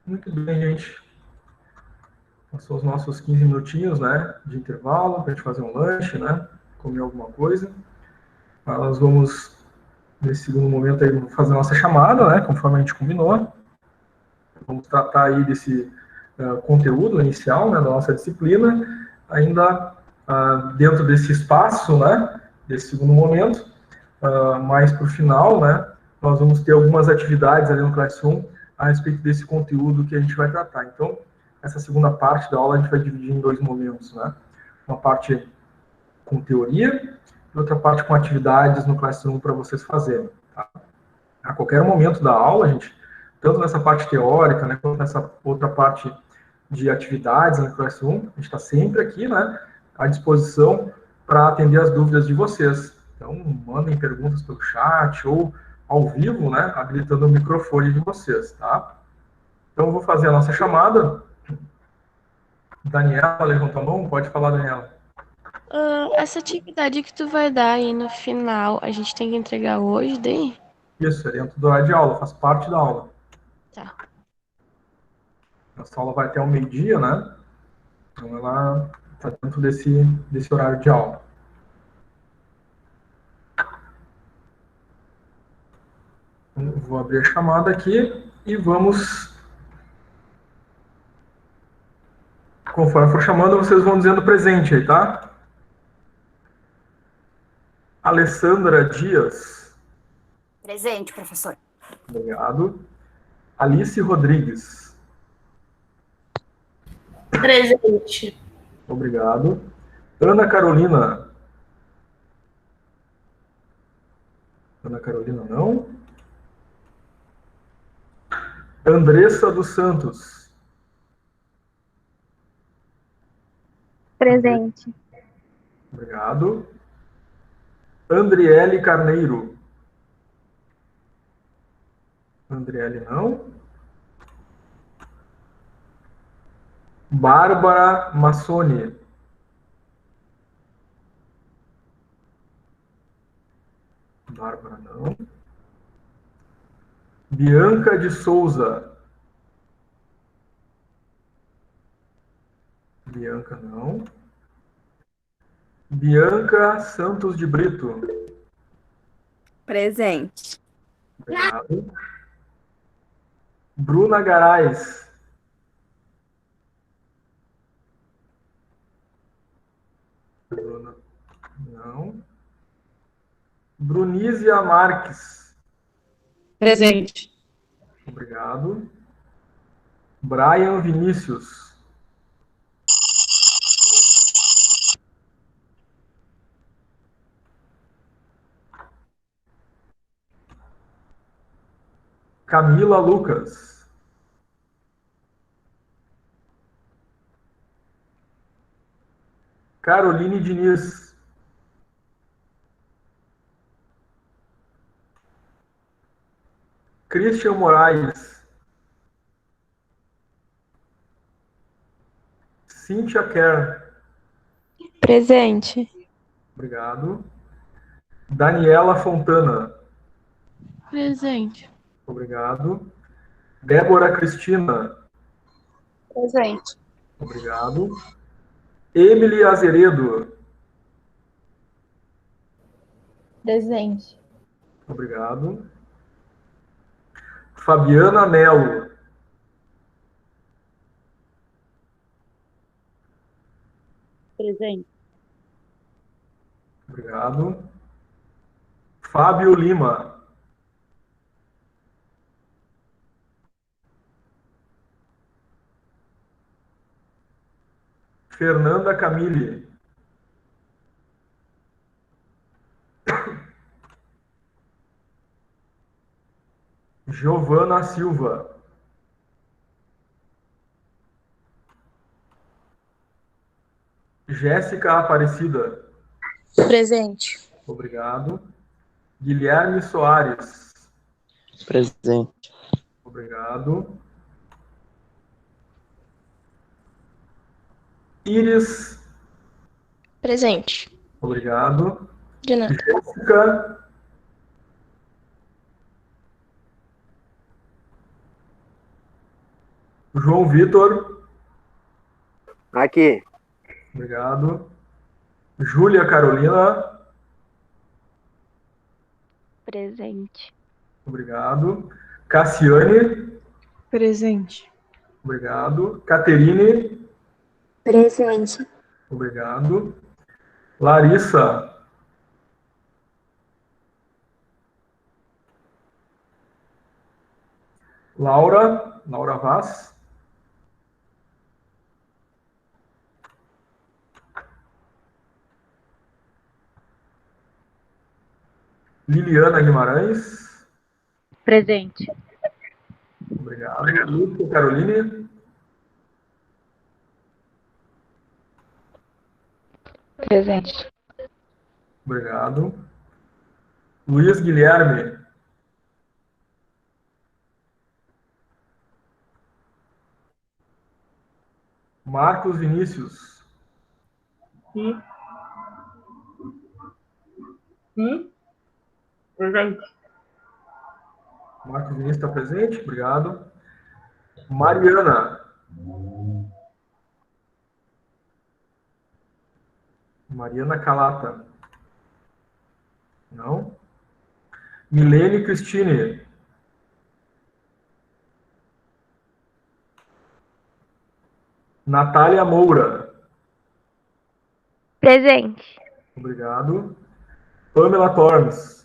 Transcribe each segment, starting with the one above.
Muito bem, gente. Passou os nossos 15 minutinhos, né, de intervalo, para a gente fazer um lanche, né, comer alguma coisa. Nós vamos, nesse segundo momento aí, fazer a nossa chamada, né, conforme a gente combinou. Vamos tratar aí desse conteúdo inicial, né, da nossa disciplina, ainda dentro desse espaço, né, desse segundo momento, mais para o final, né, nós vamos ter algumas atividades ali no Classroom a respeito desse conteúdo que a gente vai tratar. Então, essa segunda parte da aula a gente vai dividir em dois momentos, né, uma parte com teoria e outra parte com atividades no Classroom para vocês fazerem, tá? A qualquer momento da aula, gente, tanto nessa parte teórica, né, quanto nessa outra parte de atividades no Classroom, a gente está sempre aqui, né, à disposição para atender as dúvidas de vocês. Então, mandem perguntas pelo chat ou ao vivo, né, habilitando o microfone de vocês, tá? Então, eu vou fazer a nossa chamada. Daniela levantou a mão, pode falar, Daniela. Essa atividade que tu vai dar aí no final, a gente tem que entregar hoje, daí? Isso, é dentro do horário de aula, faz parte da aula. Tá. Nossa aula vai até o meio-dia, né? Então, ela está dentro desse horário de aula. Então, vou abrir a chamada aqui e vamos, conforme for chamando, vocês vão dizendo presente aí, tá? Alessandra Dias. Presente, professor. Obrigado. Alice Rodrigues. Presente. Obrigado. Ana Carolina. Ana Carolina, não. Andressa dos Santos. Presente. Obrigado. Andriele Carneiro. Andriele, não. Bárbara Massoni. Bárbara, não. Bianca de Souza. Bianca, não. Bianca Santos de Brito. Presente. Obrigado. Bruna Garais. Bruna, não. Brunísia Marques. Presente. Obrigado. Brian Vinícius. Camila Lucas. Caroline Diniz. Christian Moraes. Cíntia Kerr. Presente. Obrigado. Daniela Fontana. Presente. Obrigado. Débora Cristina. Presente. Obrigado. Emily Azeredo. Presente. Obrigado. Fabiana Melo. Presente. Obrigado. Fábio Lima. Fernanda Camille. Giovana Silva. Jéssica Aparecida. Presente. Obrigado. Guilherme Soares. Presente. Obrigado. Iris. Presente. Obrigado. De nada. Jéssica. João Vitor. Aqui. Obrigado. Júlia Carolina. Presente. Obrigado. Cassiane. Presente. Obrigado. Caterine. Presente. Obrigado. Larissa. Laura Vaz. Liliana Guimarães. Presente. Obrigado. Lúcia Caroline. Presente. Obrigado. Luiz Guilherme. Marcos Vinícius. Presente. Marcos Vinícius está presente? Obrigado. Mariana. Mariana Calata. Não. Milene Cristine. Natália Moura. Presente. Obrigado. Pamela Tormes.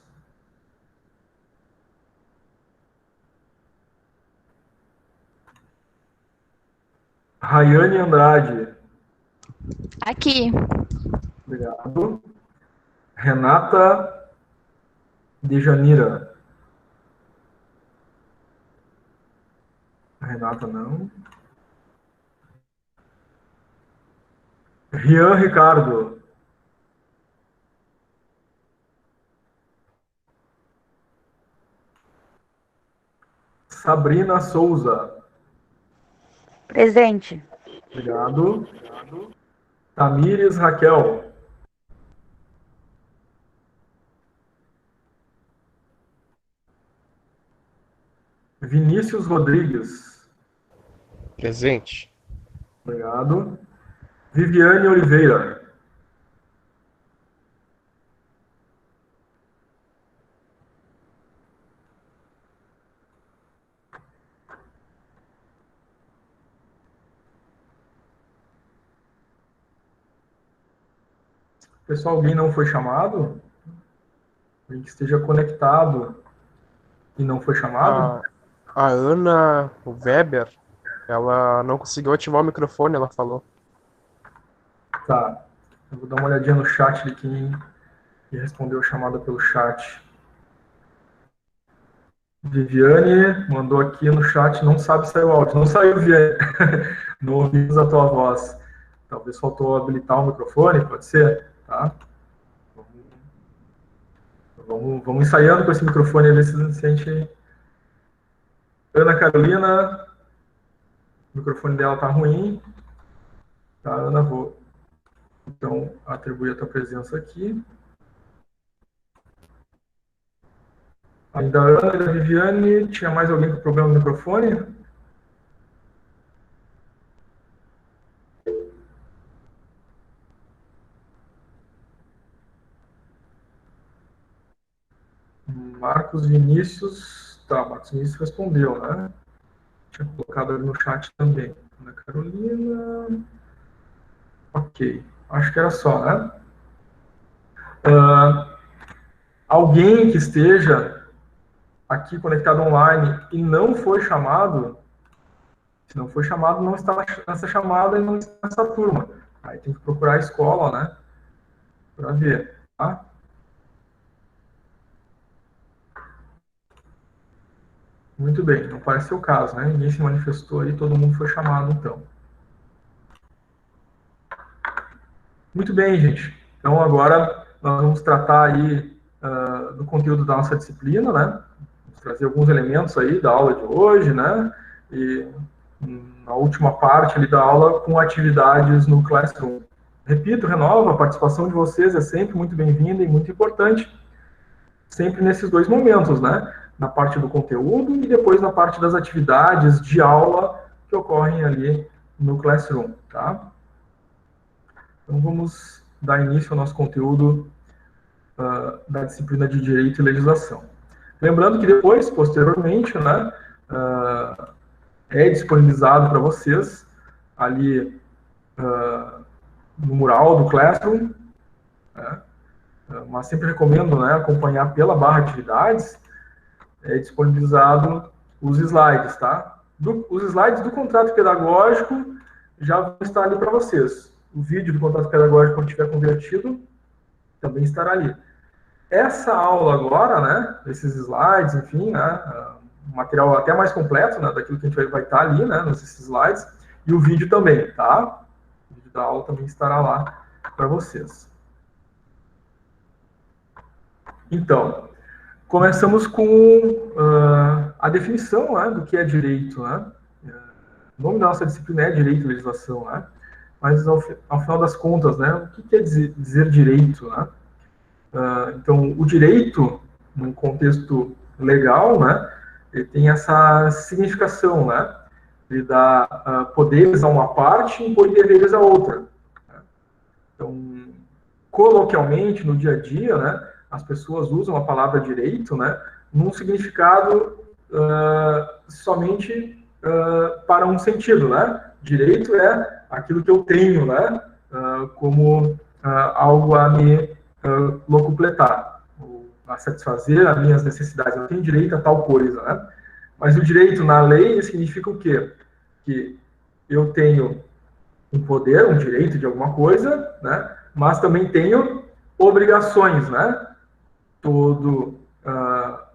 Rayane Andrade. Aqui. Obrigado. Renata Dejanira. Renata não. Rian Ricardo. Sabrina Souza. Presente. Obrigado. Tamires Raquel. Vinícius Rodrigues. Presente. Obrigado. Viviane Oliveira. Pessoal, alguém não foi chamado? Alguém que esteja conectado e não foi chamado? A Ana Weber, ela não conseguiu ativar o microfone, ela falou. Tá. Eu vou dar uma olhadinha no chat de quem respondeu a chamada pelo chat. Viviane mandou aqui no chat, não sabe sair o áudio. Não saiu, Viviane. Não ouvimos a tua voz. Talvez faltou habilitar o microfone, pode ser? Tá? Vamos ensaiando com esse microfone e ver se a gente... Ana Carolina, o microfone dela tá ruim. Tá, Ana, vou então atribuir a tua presença aqui. Ainda a Ana e a Viviane, tinha mais alguém com problema no microfone? Marcos Vinícius, tá, Marcos Vinícius respondeu, né? Tinha colocado ali no chat também. Ana Carolina, ok, acho que era só, né? Alguém que esteja aqui conectado online e não foi chamado, se não foi chamado, não está nessa chamada e não está nessa turma. Aí tem que procurar a escola, né? Para ver, tá? Muito bem, não parece ser o caso, né? Ninguém se manifestou aí, todo mundo foi chamado, então. Muito bem, gente. Então, agora nós vamos tratar aí do conteúdo da nossa disciplina, né? Vamos trazer alguns elementos aí da aula de hoje, né? E na última parte ali da aula com atividades no Classroom. Repito, renovo, a participação de vocês é sempre muito bem-vinda e muito importante, sempre nesses dois momentos, né? Na parte do conteúdo e depois na parte das atividades de aula que ocorrem ali no Classroom, tá? Então, vamos dar início ao nosso conteúdo da disciplina de Direito e Legislação. Lembrando que depois, posteriormente, né, é disponibilizado para vocês ali no mural do Classroom, né, mas sempre recomendo, né, acompanhar pela barra atividades, é disponibilizado os slides, tá? Os slides do contrato pedagógico já vão estar ali para vocês. O vídeo do contrato pedagógico, quando estiver convertido, também estará ali. Essa aula agora, né, esses slides, enfim, né, um material até mais completo, né, daquilo que a gente vai estar ali, né, nesses slides, e o vídeo também, tá? O vídeo da aula também estará lá para vocês. Então, começamos com a definição, né, do que é direito, né? O nome da nossa disciplina é Direito e Legislação, né? Mas, ao final das contas, né, o que quer dizer direito, né? Então, o direito, num contexto legal, né, ele tem essa significação, né? Ele dá poderes a uma parte e impõe deveres a outra. Né? Então, coloquialmente, no dia a dia, né, as pessoas usam a palavra direito, né, num significado somente para um sentido, né? Direito é aquilo que eu tenho, né, como algo a me locupletar, a satisfazer as minhas necessidades. Eu tenho direito a tal coisa, né? Mas o direito na lei significa o quê? Que eu tenho um poder, um direito de alguma coisa, né? Mas também tenho obrigações, né? Todo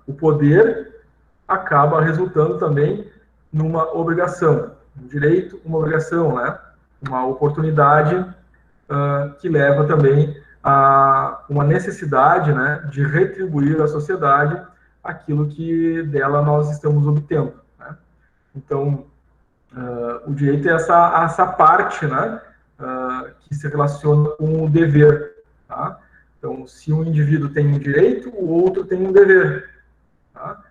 o poder acaba resultando também numa obrigação. Um direito, uma obrigação, né? Uma oportunidade que leva também a uma necessidade, né, de retribuir à sociedade aquilo que dela nós estamos obtendo, né? Então, o direito é essa parte, né, que se relaciona com o dever, tá? Então, se um indivíduo tem um direito, o outro tem um dever, tá?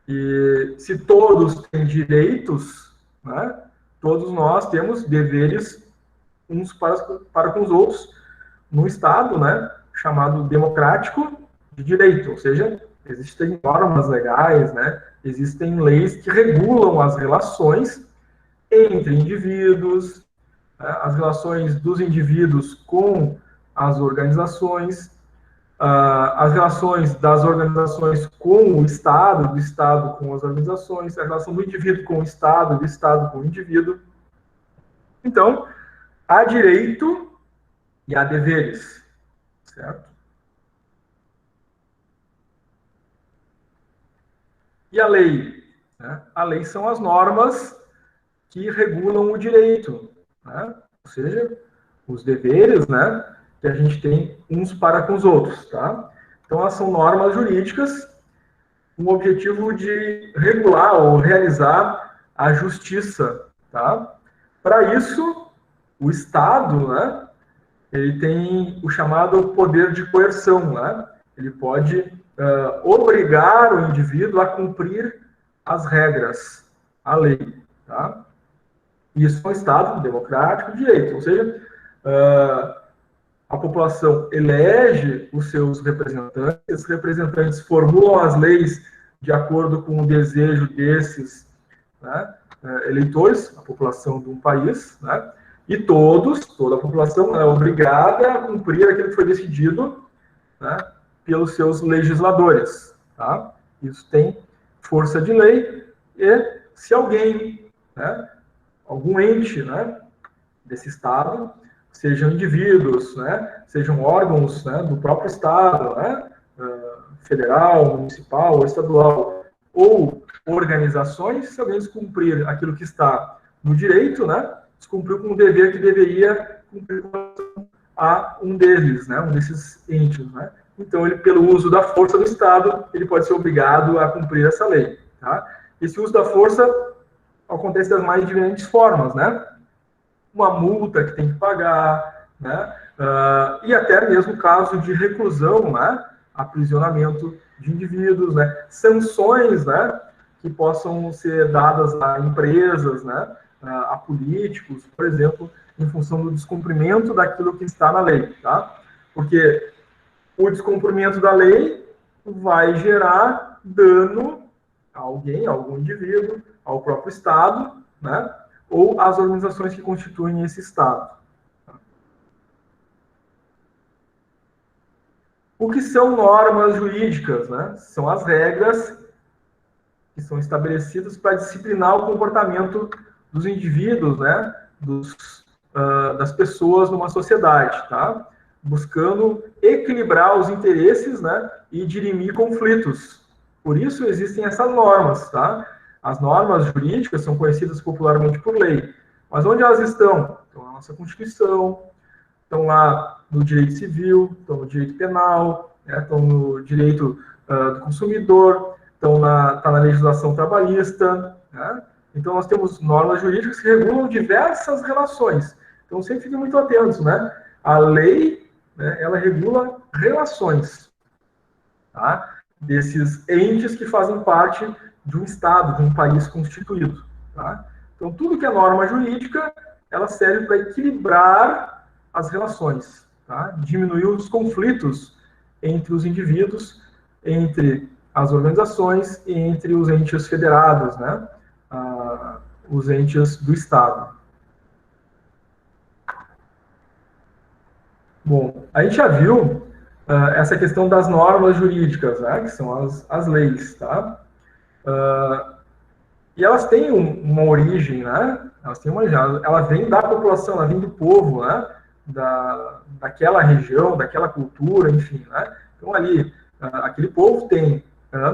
E se todos têm direitos, né, todos nós temos deveres uns para com os outros, num Estado, né, chamado democrático de direito, ou seja, existem normas legais, né, existem leis que regulam as relações entre indivíduos, né, as relações dos indivíduos com as organizações, as relações das organizações com o Estado, do Estado com as organizações, a relação do indivíduo com o Estado, do Estado com o indivíduo. Então, há direito e há deveres, certo? E a lei? Né? A lei são as normas que regulam o direito, né? Ou seja, os deveres, né, que a gente tem uns para com os outros, tá? Então, elas são normas jurídicas com o objetivo de regular ou realizar a justiça, tá? Para isso, o Estado, né, ele tem o chamado poder de coerção, né? Ele pode obrigar o indivíduo a cumprir as regras, a lei, tá? Isso é um Estado democrático de direito, ou seja, a população elege os seus representantes, os representantes formulam as leis de acordo com o desejo desses, né, eleitores, a população de um país, né? E toda a população é obrigada a cumprir aquilo que foi decidido, né, pelos seus legisladores, tá? Isso tem força de lei, e se alguém, né, algum ente, né, desse Estado, sejam indivíduos, né, sejam órgãos, né, do próprio Estado, né, federal, municipal ou estadual, ou organizações, se alguém descumprir aquilo que está no direito, né, descumpriu com o dever que deveria cumprir a um deles, né, um desses entes, né. Então, ele, pelo uso da força do Estado, ele pode ser obrigado a cumprir essa lei, tá? Esse uso da força acontece das mais diferentes formas, né? Uma multa que tem que pagar, né? E até mesmo caso de reclusão, né? Aprisionamento de indivíduos, né? Sanções, né? Que possam ser dadas a empresas, né? a políticos, por exemplo, em função do descumprimento daquilo que está na lei, tá? Porque o descumprimento da lei vai gerar dano a alguém, a algum indivíduo, ao próprio Estado, né? Ou às organizações que constituem esse Estado. O que são normas jurídicas, né? São as regras que são estabelecidas para disciplinar o comportamento dos indivíduos, né? Das pessoas numa sociedade, tá? Buscando equilibrar os interesses, né? E dirimir conflitos. Por isso existem essas normas, tá? As normas jurídicas são conhecidas popularmente por lei. Mas onde elas estão? Estão na nossa Constituição, estão lá no direito civil, estão no direito penal, né? Estão no direito do consumidor, está na legislação trabalhista, né? Então nós temos normas jurídicas que regulam diversas relações. Então sempre fiquem muito atentos, né? A lei, né, ela regula relações, tá? Desses entes que fazem parte de um Estado, de um país constituído, tá? Então tudo que é norma jurídica, ela serve para equilibrar as relações, tá? Diminuir os conflitos entre os indivíduos, entre as organizações e entre os entes federados, né? Os entes do Estado. Bom, a gente já viu essa questão das normas jurídicas, né? Que são as leis, tá? E elas têm uma origem, né? Ela vem da população, ela vem do povo, né? Daquela região, daquela cultura, enfim, né? Então ali, aquele povo tem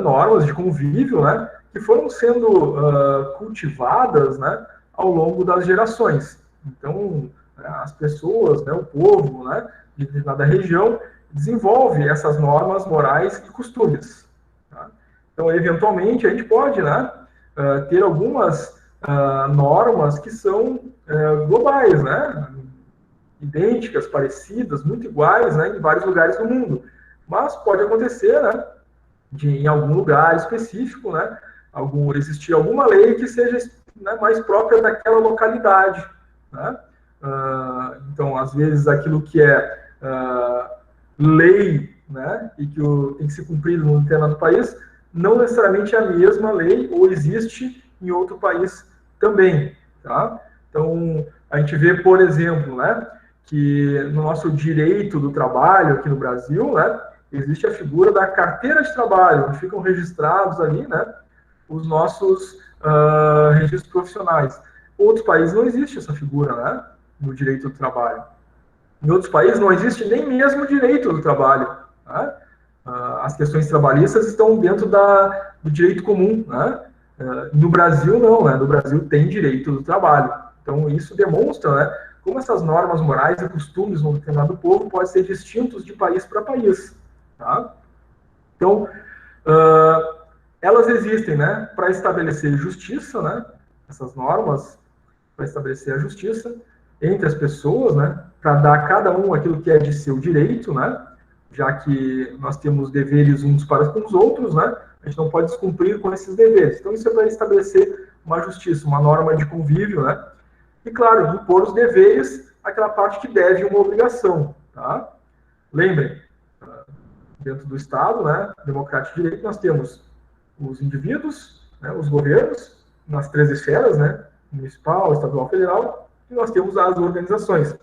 normas de convívio, né, que foram sendo cultivadas, né, ao longo das gerações. Então, as pessoas, né, o povo, né, de determinada região desenvolve essas normas morais e costumes. Tá? Então, eventualmente, a gente pode, né, ter algumas normas que são globais, né, idênticas, parecidas, muito iguais, né, em vários lugares do mundo. Mas pode acontecer, né, em algum lugar específico, né, existir alguma lei que seja, né, mais própria daquela localidade, né? Então, às vezes, aquilo que é lei, né, e que tem que ser cumprido num determinado país, não necessariamente é a mesma lei ou existe em outro país também, tá? Então, a gente vê, por exemplo, né, que no nosso direito do trabalho aqui no Brasil, né, existe a figura da carteira de trabalho, onde ficam registrados ali, né, os nossos registros profissionais. Em outros países não existe essa figura, né, no direito do trabalho. Em outros países não existe nem mesmo o direito do trabalho. Né? As questões trabalhistas estão dentro do direito comum. Né? No Brasil, não. Né? No Brasil tem direito do trabalho. Então, isso demonstra, né, como essas normas morais e costumes no determinado povo podem ser distintos de país para país. Tá? Então, elas existem, né, para estabelecer justiça, né, essas normas para estabelecer a justiça entre as pessoas, né, para dar a cada um aquilo que é de seu direito, né, já que nós temos deveres uns para com os outros, né, a gente não pode descumprir com esses deveres. Então, isso é para estabelecer uma justiça, uma norma de convívio, né, e, claro, impor os deveres àquela parte que deve uma obrigação, tá? Lembrem, dentro do Estado, né, democrático de direito, nós temos os indivíduos, né, os governos, nas 3 esferas, né, municipal, estadual, federal, e nós temos as organizações.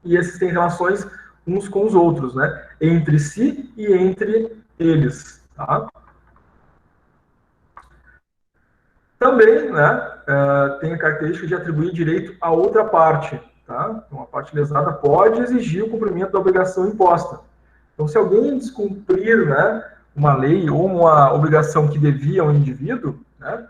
E esses têm relações uns com os outros, né, entre si e entre eles. Tá? Também, né, tem a característica de atribuir direito a outra parte. Tá? Então, a parte lesada pode exigir o cumprimento da obrigação imposta. Então, se alguém descumprir, né, uma lei ou uma obrigação que devia ao indivíduo, né,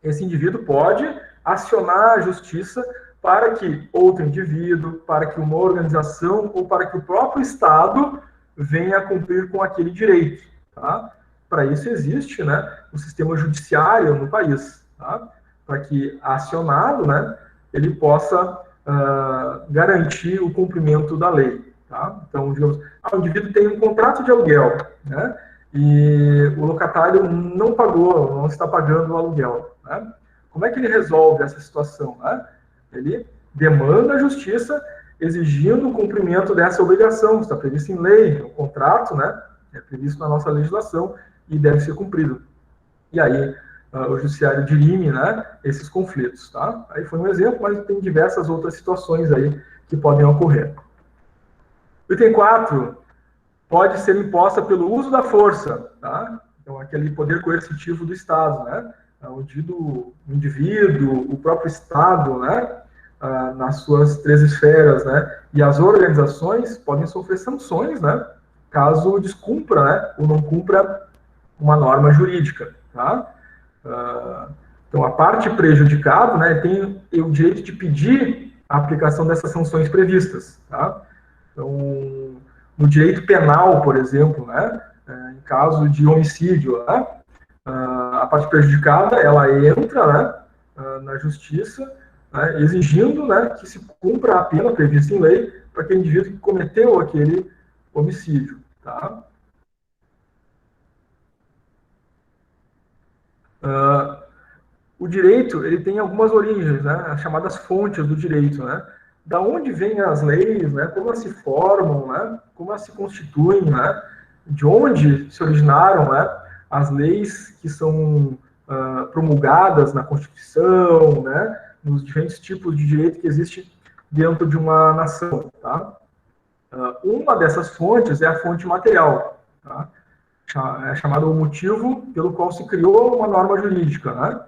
esse indivíduo pode acionar a justiça para que outro indivíduo, para que uma organização ou para que o próprio Estado venha a cumprir com aquele direito. Tá? Para isso existe, né, o sistema judiciário no país, tá? Para que, acionado, né, ele possa garantir o cumprimento da lei. Tá? Então, digamos, o indivíduo tem um contrato de aluguel, né, e o locatário não pagou, não está pagando o aluguel. Né? como é que ele resolve essa situação? Né? Ele demanda a justiça exigindo o cumprimento dessa obrigação, está previsto em lei, no contrato, né? É previsto na nossa legislação e deve ser cumprido. E aí o judiciário dirime, né, esses conflitos. Tá? Aí foi um exemplo, mas tem diversas outras situações aí que podem ocorrer. O item 4 pode ser imposta pelo uso da força, tá? Então, aquele poder coercitivo do Estado, né? Onde o indivíduo, o próprio Estado, né? Nas suas 3 esferas, né? E as organizações podem sofrer sanções, né? Caso descumpra, né? Ou não cumpra uma norma jurídica, tá? Então, a parte prejudicada, né? Tem o direito de pedir a aplicação dessas sanções previstas, tá? Então, no direito penal, por exemplo, né, em caso de homicídio, né, a parte prejudicada, ela entra, né, na justiça, né, exigindo, né, que se cumpra a pena prevista em lei para aquele indivíduo que cometeu aquele homicídio. Tá? O direito, ele tem algumas origens, né, as chamadas fontes do direito, né? Da onde vêm as leis, né? Como elas se formam, né? Como elas se constituem, né? De onde se originaram, né? As leis que são promulgadas na Constituição, né? Nos diferentes tipos de direito que existe dentro de uma nação, tá? Uma dessas fontes é a fonte material, tá? É chamado o motivo pelo qual se criou uma norma jurídica, né?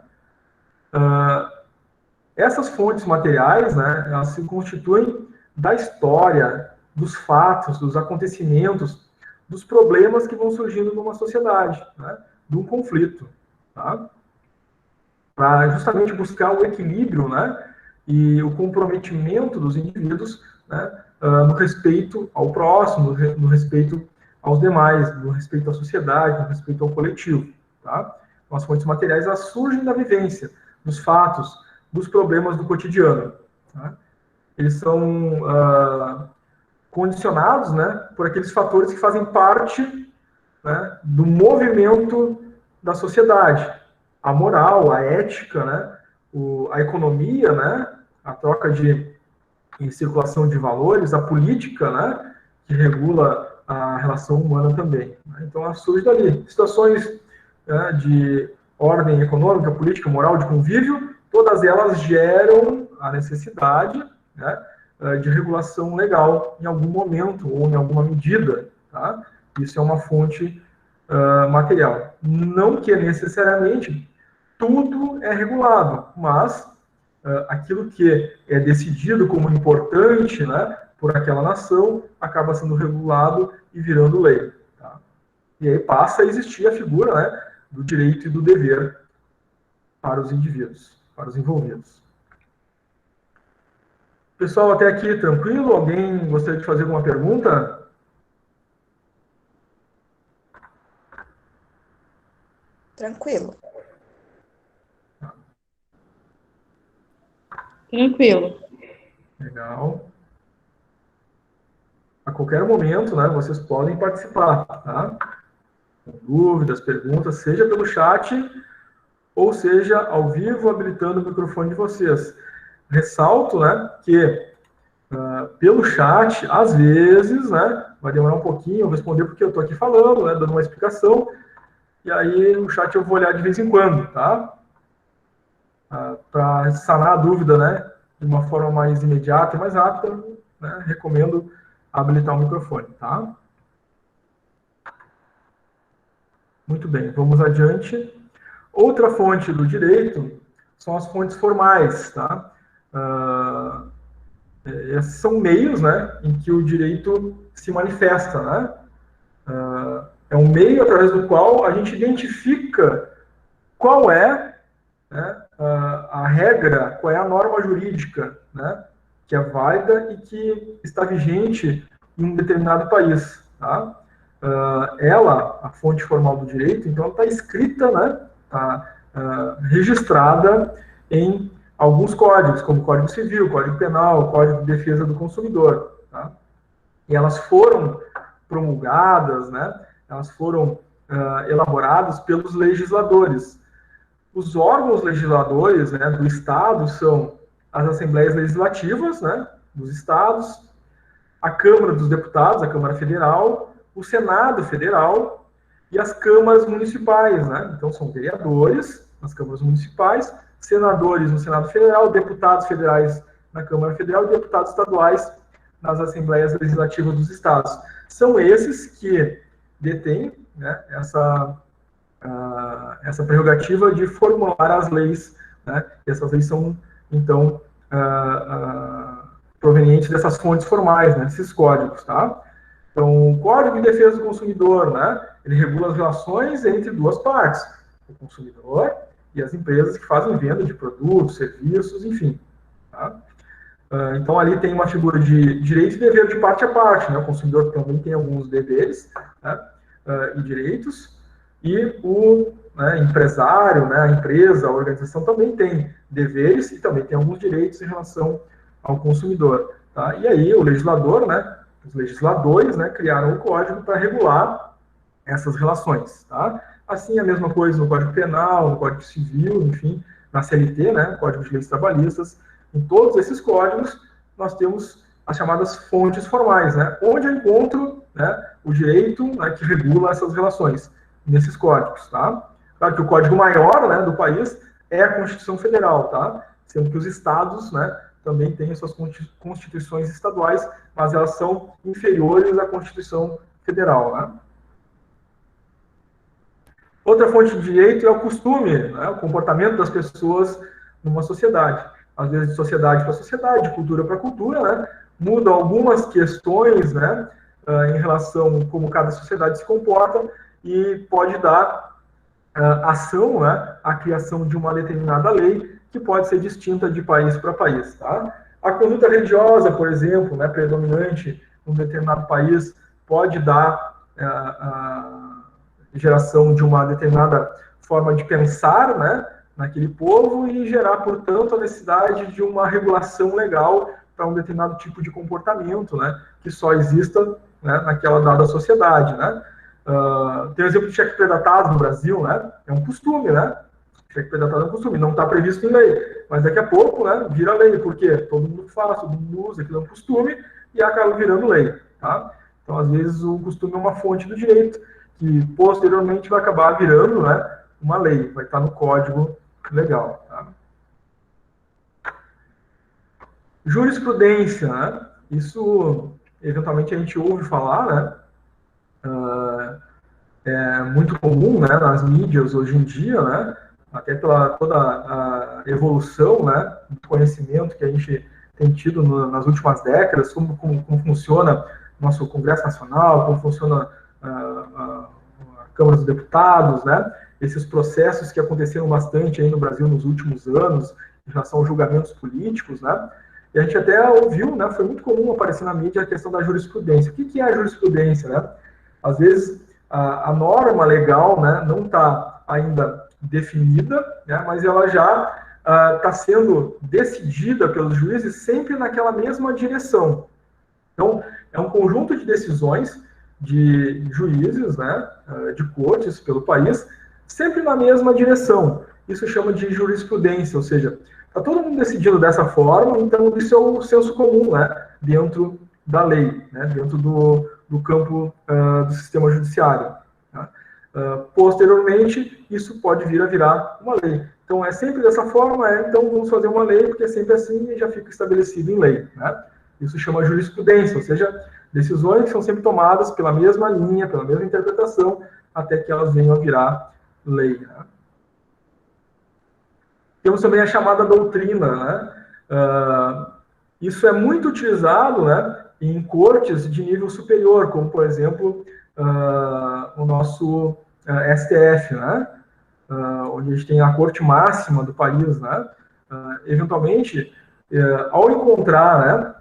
Essas fontes materiais, né, elas se constituem da história, dos fatos, dos acontecimentos, dos problemas que vão surgindo numa sociedade, né, de um conflito, tá? Para justamente buscar o equilíbrio, né, e o comprometimento dos indivíduos, né, no respeito ao próximo, no respeito aos demais, no respeito à sociedade, no respeito ao coletivo, tá? Então, as fontes materiais, elas surgem da vivência, dos fatos, dos problemas do cotidiano. Tá? Eles são condicionados, né, por aqueles fatores que fazem parte, né, do movimento da sociedade. A moral, a ética, né, a economia, né, a troca em circulação de valores, a política, né, que regula a relação humana também. Né? Então, ela surge dali. Situações, né, de ordem econômica, política, moral, de convívio, todas elas geram a necessidade, né, de regulação legal em algum momento ou em alguma medida. Tá? Isso é uma fonte material. Não que necessariamente tudo é regulado, mas aquilo que é decidido como importante, né, por aquela nação acaba sendo regulado e virando lei. Tá? E aí passa a existir a figura, né, do direito e do dever para os indivíduos, para os envolvidos. Pessoal, até aqui tranquilo? Alguém gostaria de fazer alguma pergunta? Tranquilo. Tranquilo. Legal. A qualquer momento, né, vocês podem participar, tá? Com dúvidas, perguntas, seja pelo chat ou seja ao vivo, habilitando o microfone de vocês. Ressalto, né, que pelo chat, às vezes, né, vai demorar um pouquinho eu responder porque eu estou aqui falando, né, dando uma explicação, e aí no chat eu vou olhar de vez em quando, tá? Para sanar a dúvida, né, de uma forma mais imediata e mais rápida, né, recomendo habilitar o microfone, tá? Muito bem, vamos adiante. Outra fonte do direito são as fontes formais, tá? Esses são meios, né, em que o direito se manifesta, né? É um meio através do qual a gente identifica qual é, né, a regra, qual é a norma jurídica, né, que é válida e que está vigente em um determinado país, tá? Ela, a fonte formal do direito, então, está escrita, né, está registrada em alguns códigos, como Código Civil, Código Penal, Código de Defesa do Consumidor, tá? E elas foram promulgadas, né, elas foram elaboradas pelos legisladores. os órgãos legisladores, né, do Estado são as Assembleias Legislativas, né, dos Estados, a Câmara dos Deputados, a Câmara Federal, o Senado Federal e as câmaras municipais, né? Então, são vereadores nas câmaras municipais, senadores no Senado Federal, deputados federais na Câmara Federal e deputados estaduais nas Assembleias Legislativas dos Estados. São esses que detêm, né, essa prerrogativa de formular as leis, né? E essas leis são, então, provenientes dessas fontes formais, né, esses códigos, tá? Então, o Código de Defesa do Consumidor, né, ele regula as relações entre duas partes, o consumidor e as empresas que fazem venda de produtos, serviços, enfim, tá? Então, ali tem uma figura de direito e dever de parte a parte, né? O consumidor também tem alguns deveres, né, e direitos, e o, né, empresário, né, a empresa, a organização também tem deveres e também tem alguns direitos em relação ao consumidor, tá? E aí o legislador, né, os legisladores, né, criaram o código para regular essas relações, tá? Assim, a mesma coisa no Código Penal, no Código Civil, enfim, na CLT, né, Código de Leis Trabalhistas. Em todos esses códigos, nós temos as chamadas fontes formais, né, onde eu encontro, né, o direito, né, que regula essas relações, nesses códigos, tá? Claro que o código maior, né, do país é a Constituição Federal, tá? Sendo que os estados, né, também têm suas constituições estaduais, mas elas são inferiores à Constituição Federal, né? Outra fonte de direito é o costume, né, o comportamento das pessoas numa sociedade. Às vezes, de sociedade para sociedade, de cultura para cultura, né, mudam algumas questões, né, em relação a como cada sociedade se comporta e pode dar ação, né, à criação de uma determinada lei que pode ser distinta de país para país, tá? A conduta religiosa, por exemplo, né, predominante num determinado país, pode dar geração de uma determinada forma de pensar, né, naquele povo e gerar, portanto, a necessidade de uma regulação legal para um determinado tipo de comportamento, né, que só exista, né, naquela dada sociedade, né. Tem o exemplo de cheque predatado no Brasil, né, é um costume, né, cheque predatado é um costume, não está previsto em lei, mas daqui a pouco, né, vira lei, porque todo mundo faz, todo mundo usa, aquilo é um costume e acaba virando lei, tá? Então, às vezes, o costume é uma fonte do direito, que posteriormente vai acabar virando, né, uma lei, vai estar no código legal. Tá? Jurisprudência, né? Isso, eventualmente, a gente ouve falar, né? É muito comum, né, nas mídias hoje em dia, né? Até pela toda a evolução, né, do conhecimento que a gente tem tido nas últimas décadas, como funciona nosso Congresso Nacional, como funciona a Câmara dos Deputados, né? Esses processos que aconteceram bastante aí no Brasil nos últimos anos, em relação aos julgamentos políticos, né? E a gente até ouviu, né? Foi muito comum aparecer na mídia a questão da jurisprudência. O que é a jurisprudência, né? Às vezes, a norma legal, né, não está ainda definida, né? Mas ela já está sendo decidida pelos juízes sempre naquela mesma direção. Então, é um conjunto de decisões de juízes, né, de cortes pelo país, sempre na mesma direção. Isso chama de jurisprudência, ou seja, está todo mundo decidindo dessa forma, então isso é o senso comum, né, dentro da lei, né, dentro do campo do sistema judiciário. Tá? Posteriormente, isso pode vir a virar uma lei. Então, é sempre dessa forma, então vamos fazer uma lei, porque é sempre assim e já fica estabelecido em lei. Né? Isso chama jurisprudência, ou seja, decisões que são sempre tomadas pela mesma linha, pela mesma interpretação, até que elas venham a virar lei. Né? Temos também a chamada doutrina. Né? Isso é muito utilizado, né, em cortes de nível superior, como, por exemplo, o nosso STF, né? Onde a gente tem a corte máxima do país. Né? Eventualmente, ao encontrar, né,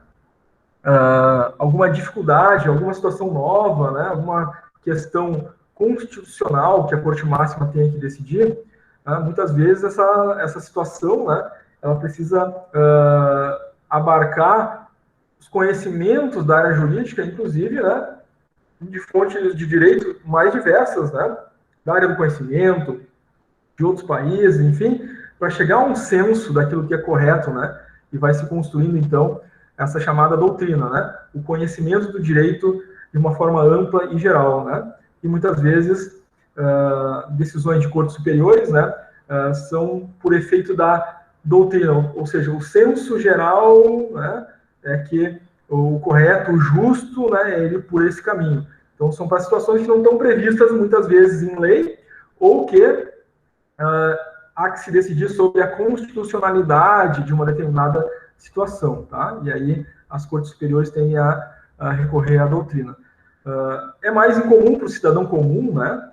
alguma dificuldade, alguma situação nova, né, alguma questão constitucional que a Corte Máxima tenha que decidir, né, muitas vezes essa situação, né, ela precisa abarcar os conhecimentos da área jurídica, inclusive, né, de fontes de direito mais diversas, né, da área do conhecimento, de outros países, enfim, para chegar a um senso daquilo que é correto, né? E vai se construindo, então, essa chamada doutrina, né? O conhecimento do direito de uma forma ampla e geral, né? E muitas vezes decisões de cortes superiores, né? São por efeito da doutrina, ou seja, o senso geral, né? É que o correto, o justo, né? É ele por esse caminho. Então, são para situações que não estão previstas muitas vezes em lei ou que há que se decidir sobre a constitucionalidade de uma determinada situação, tá? E aí as cortes superiores tendem a recorrer à doutrina. É mais incomum para o cidadão comum, né?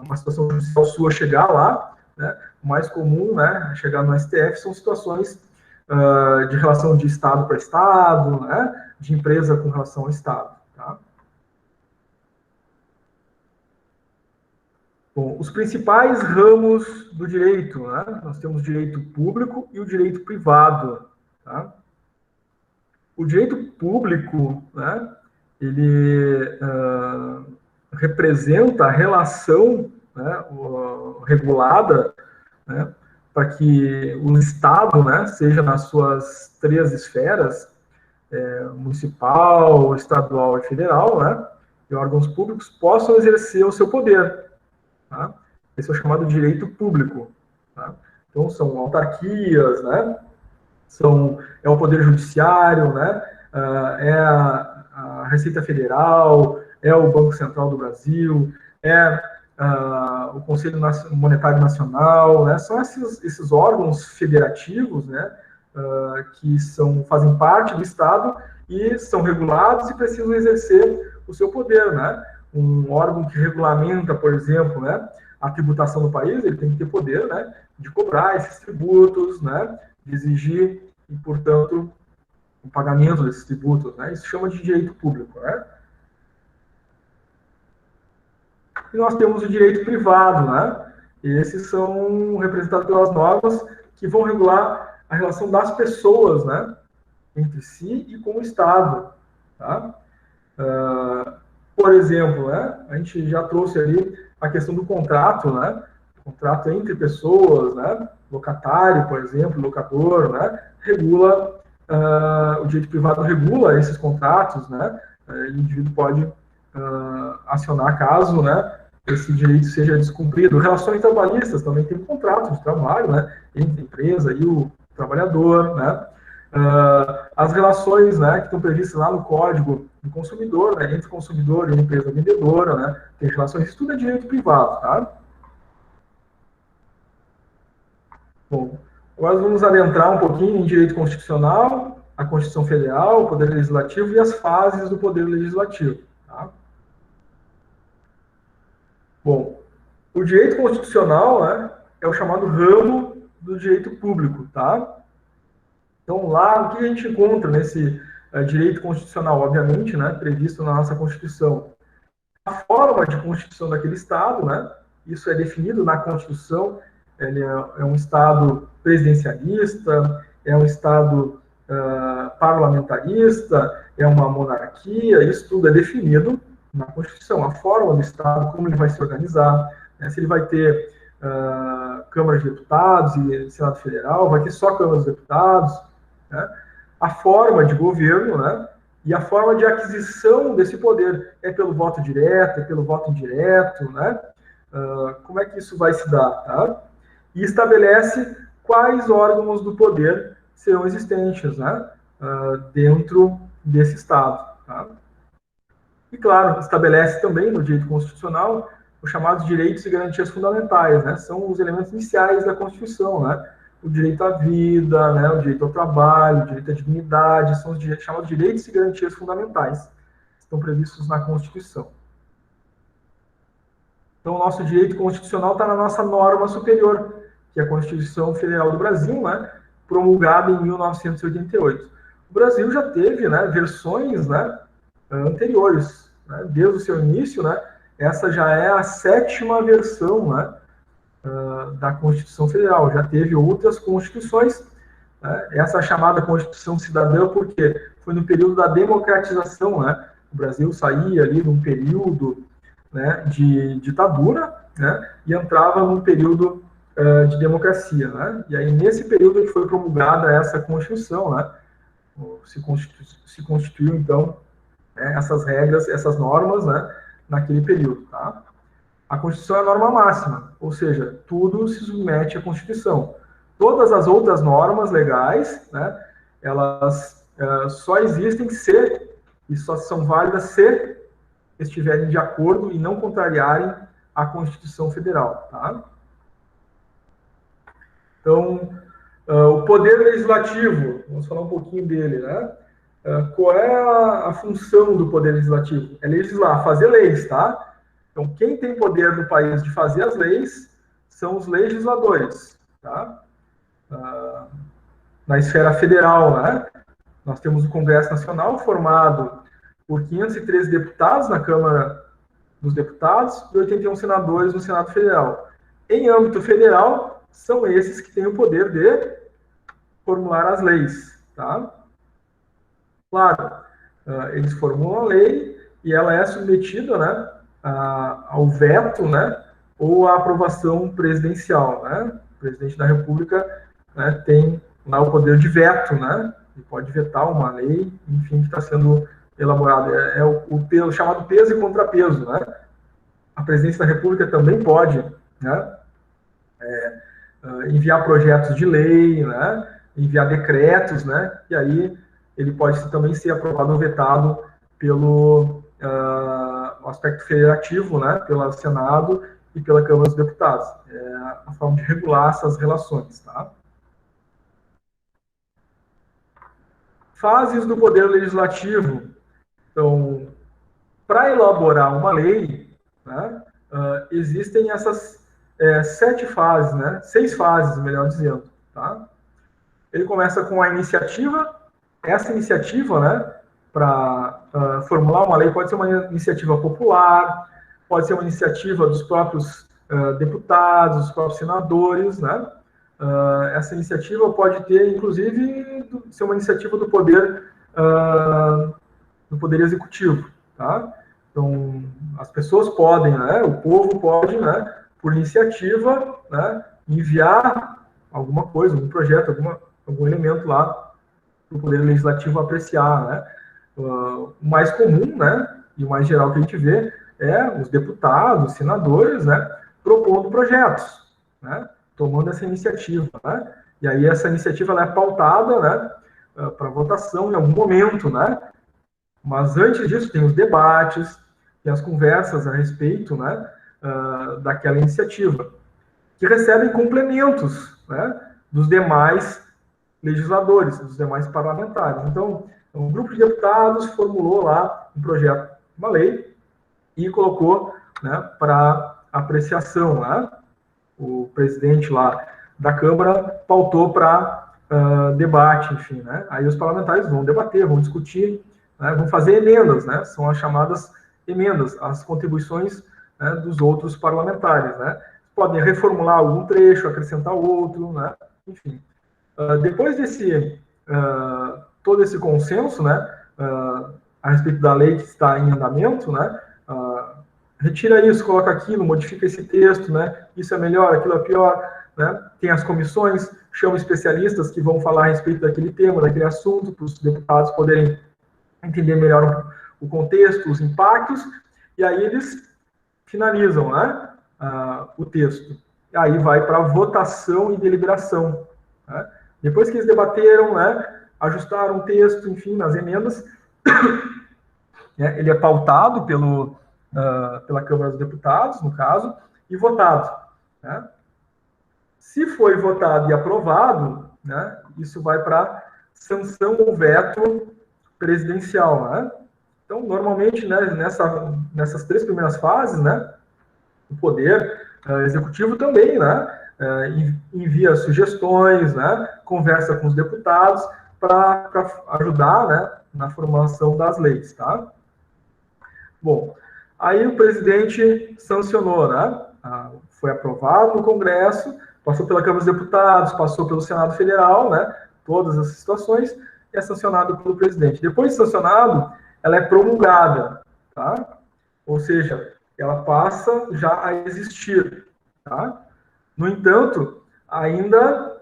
Uma situação judicial sua chegar lá, né? O mais comum, né? Chegar no STF são situações de relação de Estado para Estado, né? De empresa com relação ao Estado, tá? Bom, os principais ramos do direito, né? Nós temos o direito público e o direito privado, tá? O direito público, né? Ele representa a relação, né? Regulada, né? Para que o Estado, né? Seja nas suas 3 esferas, municipal, estadual e federal, né? E órgãos públicos possam exercer o seu poder. Tá? Esse é o chamado direito público. Tá? Então, são autarquias, né? É o Poder Judiciário, né? É a Receita Federal, é o Banco Central do Brasil, é o Conselho Monetário Nacional, né? São esses órgãos federativos, né? Que fazem parte do Estado e são regulados e precisam exercer o seu poder, né? Um órgão que regulamenta, por exemplo, né, a tributação do país, ele tem que ter poder, né, de cobrar esses tributos, né, de exigir, e, portanto, o pagamento desses tributos, né, isso chama de direito público, né. E nós temos o direito privado, né, e esses são representados pelas normas que vão regular a relação das pessoas, né, entre si e com o Estado, tá. Por exemplo, né, a gente já trouxe ali a questão do contrato, né, contrato entre pessoas, né, locatário, por exemplo, locador, né, regula, o direito privado regula esses contratos, né, e o indivíduo pode acionar caso, né, esse direito seja descumprido. Relações trabalhistas também tem um contrato de trabalho, né, entre a empresa e o trabalhador, né. As relações, né, que estão previstas lá no Código do Consumidor, né, entre o consumidor e a empresa vendedora, né, tem relações, isso tudo é direito privado, tá? Bom, agora vamos adentrar um pouquinho em direito constitucional, a Constituição Federal, o Poder Legislativo e as fases do Poder Legislativo, tá? Bom, o direito constitucional, né, é o chamado ramo do direito público, tá? Então, lá, o que a gente encontra nesse direito constitucional, obviamente, né, previsto na nossa Constituição? A forma de constituição daquele Estado, né, isso é definido na Constituição, ele é um Estado presidencialista, é um Estado parlamentarista, é uma monarquia, isso tudo é definido na Constituição. A forma do Estado, como ele vai se organizar, né, se ele vai ter Câmara de Deputados e Senado Federal, vai ter só Câmara dos Deputados, né? A forma de governo, né, e a forma de aquisição desse poder é pelo voto direto, é pelo voto indireto, né? Como é que isso vai se dar, tá? E estabelece quais órgãos do poder serão existentes, né, dentro desse Estado, tá? E, claro, estabelece também no direito constitucional os chamados direitos e garantias fundamentais, né? São os elementos iniciais da Constituição, né? O direito à vida, né, o direito ao trabalho, o direito à dignidade, são os chamados direitos e garantias fundamentais, que estão previstos na Constituição. Então, o nosso direito constitucional está na nossa norma superior, que é a Constituição Federal do Brasil, né, promulgada em 1988. O Brasil já teve, né, versões, né, anteriores, né, desde o seu início, né, essa já é a 7ª versão, né, da Constituição Federal. Já teve outras constituições, né? Essa chamada Constituição Cidadã, porque foi no período da democratização, né? O Brasil saía ali num período, né, de ditadura, né, e entrava num período de democracia, né, e aí nesse período que foi promulgada essa Constituição, né, se constituiu, então, essas regras, essas normas, né, naquele período, tá? A Constituição é a norma máxima, ou seja, tudo se submete à Constituição. Todas as outras normas legais, né, elas só existem se, e só são válidas se estiverem de acordo e não contrariarem a Constituição Federal, tá? Então, o Poder Legislativo, vamos falar um pouquinho dele, né? Qual é a função do Poder Legislativo? É legislar, fazer leis, tá? Então, quem tem poder no país de fazer as leis são os legisladores, tá? Na esfera federal, né? Nós temos o Congresso Nacional formado por 513 deputados na Câmara dos Deputados e 81 senadores no Senado Federal. Em âmbito federal, são esses que têm o poder de formular as leis, tá? Claro, eles formulam a lei e ela é submetida, né, ao veto, né, ou à aprovação presidencial, né? O presidente da República, né, tem lá o poder de veto, né? Ele pode vetar uma lei, enfim, que está sendo elaborada. É o chamado peso e contrapeso, né? A presidência da República também pode, né, enviar projetos de lei, né, enviar decretos, né, e aí ele pode também ser aprovado ou vetado pelo aspecto federativo, né, pelo Senado e pela Câmara dos Deputados. É a forma de regular essas relações, tá? Fases do Poder Legislativo. Então, para elaborar uma lei, né, existem essas 7 fases, né, 6 fases, melhor dizendo, tá? Ele começa com a iniciativa. Essa iniciativa, né, para formular uma lei, pode ser uma iniciativa popular, pode ser uma iniciativa dos próprios deputados, dos próprios senadores, né? Essa iniciativa pode ter, inclusive, ser uma iniciativa do poder executivo, tá? Então, as pessoas podem, né, o povo pode, né, por iniciativa, né, enviar alguma coisa, algum projeto, algum elemento lá para o Poder Legislativo apreciar, né? O mais comum, né, e o mais geral que a gente vê é os deputados, os senadores, né, propondo projetos, né, tomando essa iniciativa, né? E aí essa iniciativa ela é pautada, né, para votação em algum momento, né? Mas antes disso tem os debates, tem as conversas a respeito, né, daquela iniciativa, que recebem complementos, né, dos demais legisladores, dos demais parlamentares. Então, um grupo de deputados formulou lá um projeto, uma lei, e colocou, né, para apreciação, né? O presidente lá da Câmara pautou para debate, enfim, né? Aí os parlamentares vão debater, vão discutir, né, vão fazer emendas, né? São as chamadas emendas, as contribuições, né, dos outros parlamentares, né? Podem reformular algum trecho, acrescentar outro, né? Enfim. Depois desse todo esse consenso, né, a respeito da lei que está em andamento, né, retira isso, coloca aquilo, modifica esse texto, né, isso é melhor, aquilo é pior, né, tem as comissões, chama especialistas que vão falar a respeito daquele tema, daquele assunto, para os deputados poderem entender melhor o contexto, os impactos, e aí eles finalizam, né, o texto. E aí vai para votação e deliberação, né? Depois que eles debateram, né, ajustaram o texto, enfim, nas emendas, né, ele é pautado pela Câmara dos Deputados, no caso, e votado, né? Se foi votado e aprovado, né, isso vai para sanção ou veto presidencial, né? Então, normalmente, né, nessas 3 primeiras fases, né, o Poder Executivo também, né, envia sugestões, né, conversa com os deputados para ajudar, né, na formulação das leis, tá? Bom, aí o presidente sancionou, né, foi aprovado no Congresso, passou pela Câmara dos Deputados, passou pelo Senado Federal, né, todas as situações, e é sancionado pelo presidente. Depois de sancionado, ela é promulgada, tá? Ou seja, ela passa já a existir, tá? No entanto, ainda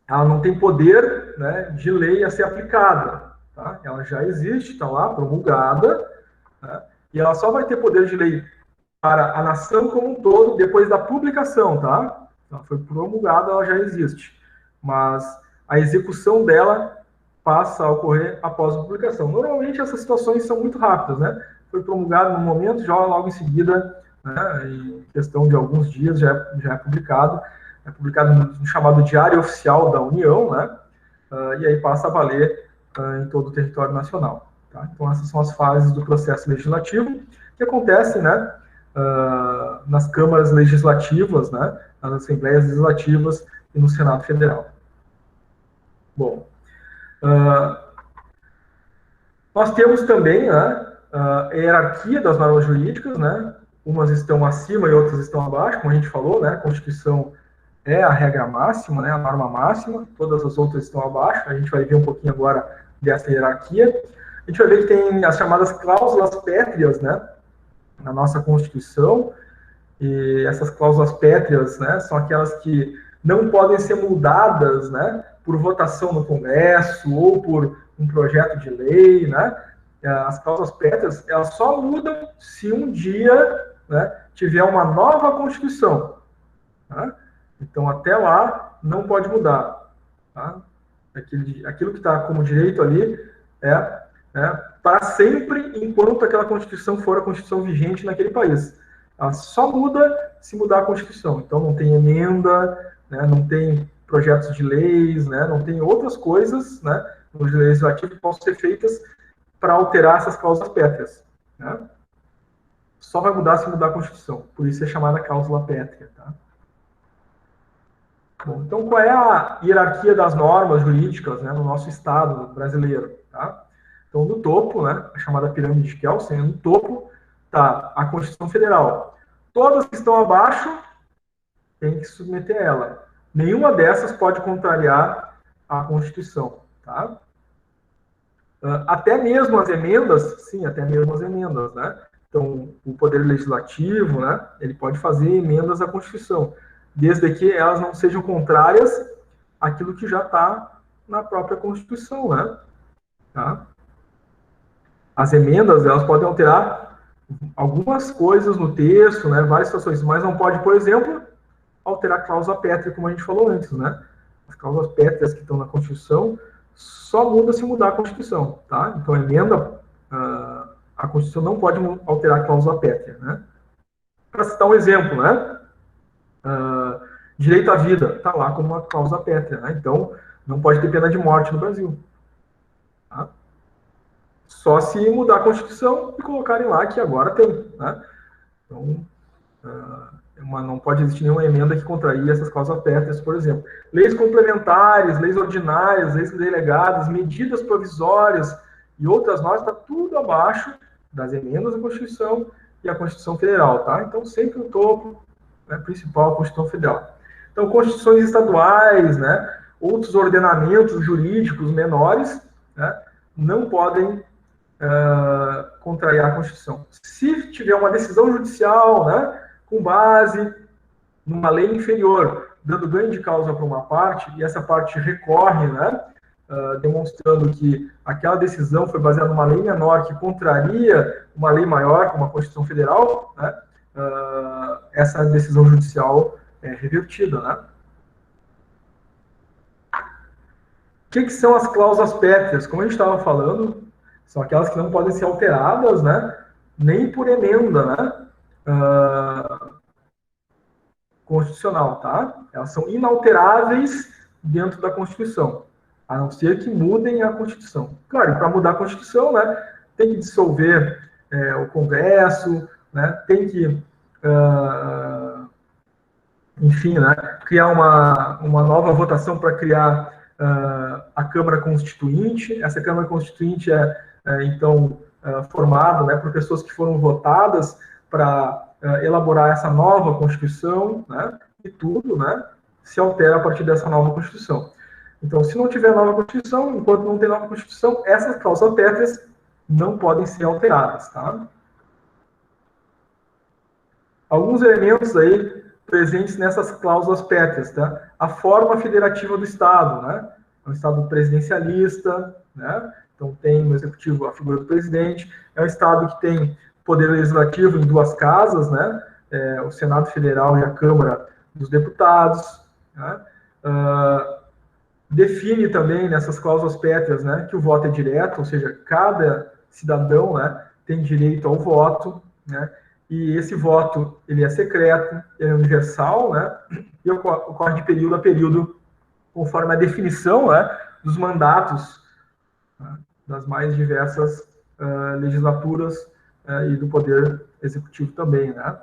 ela não tem poder, né, de lei a ser aplicada, tá? Ela já existe, está lá, promulgada, né, e ela só vai ter poder de lei para a nação como um todo depois da publicação, tá? Ela foi promulgada, ela já existe, mas a execução dela passa a ocorrer após a publicação. Normalmente essas situações são muito rápidas, né? Foi promulgado no momento, já logo em seguida, né, em questão de alguns dias, já é publicado no chamado Diário Oficial da União, né? E aí passa a valer em todo o território nacional. Tá? Então essas são as fases do processo legislativo que acontecem, né, nas câmaras legislativas, né, nas assembleias legislativas e no Senado Federal. Bom, nós temos também, né, a hierarquia das normas jurídicas, né, umas estão acima e outras estão abaixo, como a gente falou, né, a Constituição é a regra máxima, né, a norma máxima, todas as outras estão abaixo, a gente vai ver um pouquinho agora dessa hierarquia. A gente vai ver que tem as chamadas cláusulas pétreas, né, na nossa Constituição, e essas cláusulas pétreas, né, são aquelas que não podem ser mudadas, né, por votação no Congresso ou por um projeto de lei, né. As cláusulas pétreas, elas só mudam se um dia, né, tiver uma nova Constituição, tá? Então, até lá, não pode mudar, tá? Aquilo que está como direito ali é, né, para sempre, enquanto aquela Constituição for a Constituição vigente naquele país. Ela só muda se mudar a Constituição. Então, não tem emenda, né, não tem projetos de leis, né, não tem outras coisas, né, no legislativo que possam ser feitas para alterar essas cláusulas pétreas, né? Só vai mudar se mudar a Constituição. Por isso é chamada cláusula pétrea, tá? Bom, então, qual é a hierarquia das normas jurídicas, né, no nosso Estado brasileiro? Tá? Então, no topo, né, a chamada pirâmide de Kelsen, no topo está a Constituição Federal. Todas que estão abaixo têm que se submeter a ela. Nenhuma dessas pode contrariar a Constituição. Tá? Até mesmo as emendas, sim, até mesmo as emendas, né? Então, o Poder Legislativo, né, ele pode fazer emendas à Constituição, desde que elas não sejam contrárias àquilo que já está na própria Constituição, né? Tá? As emendas, elas podem alterar algumas coisas no texto, né, várias situações, mas não pode, por exemplo, alterar a cláusula pétrea, como a gente falou antes, né? As cláusulas pétreas que estão na Constituição só muda se mudar a Constituição, tá? Então, a emenda, a Constituição não pode alterar a cláusula pétrea, né? Para citar um exemplo, né? Direito à vida está lá como uma cláusula pétrea, né? Então não pode ter pena de morte no Brasil, tá? Só se mudar a Constituição e colocarem lá que agora tem, né? Então não pode existir nenhuma emenda que contraria essas cláusulas pétreas, por exemplo. Leis complementares, leis ordinárias, leis delegadas, medidas provisórias e outras normas, está tudo abaixo das emendas da Constituição e a Constituição Federal, tá? Então sempre o topo, né, principal, a Constituição Federal. Então, constituições estaduais, né, outros ordenamentos jurídicos menores, né, não podem contrariar a Constituição. Se tiver uma decisão judicial, né, com base numa lei inferior, dando ganho de causa para uma parte, e essa parte recorre, né, demonstrando que aquela decisão foi baseada numa lei menor que contraria uma lei maior, como a Constituição Federal, né, essa decisão judicial é revertida, né? O que são as cláusulas pétreas? Como a gente estava falando, são aquelas que não podem ser alteradas, né? Nem por emenda, né? Constitucional, tá? Elas são inalteráveis dentro da Constituição, a não ser que mudem a Constituição. Claro, para mudar a Constituição, né? Tem que dissolver o Congresso, né? Tem que enfim, né, criar uma nova votação para criar a Câmara Constituinte. Essa Câmara Constituinte então, formada, né, por pessoas que foram votadas para elaborar essa nova Constituição, né, e tudo, né, se altera a partir dessa nova Constituição. Então, se não tiver nova Constituição, enquanto não tem nova Constituição, essas cláusulas pétreas não podem ser alteradas, tá? Alguns elementos aí presentes nessas cláusulas pétreas, tá? A forma federativa do Estado, né? É um Estado presidencialista, né? Então tem no Executivo a figura do presidente, é um Estado que tem poder legislativo em duas casas, né? O Senado Federal e a Câmara dos Deputados, né? Define também nessas cláusulas pétreas, né, que o voto é direto, ou seja, cada cidadão, né, tem direito ao voto, né? E esse voto, ele é secreto, ele é universal, né, e ocorre de período a período, conforme a definição, né, dos mandatos, né, das mais diversas legislaturas e do poder executivo também, né.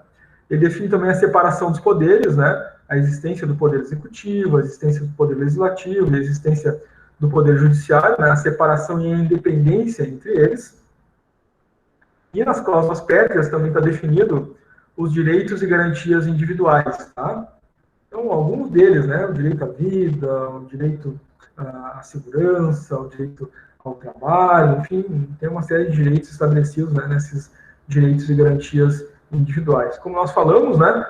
Ele define também a separação dos poderes, né, a existência do poder executivo, a existência do poder legislativo, a existência do poder judiciário, né, a separação e a independência entre eles. E nas cláusulas pétreas também está definido os direitos e garantias individuais, tá? Então, alguns deles, né, o direito à vida, o direito à segurança, o direito ao trabalho, enfim, tem uma série de direitos estabelecidos, né, nesses direitos e garantias individuais. Como nós falamos, né,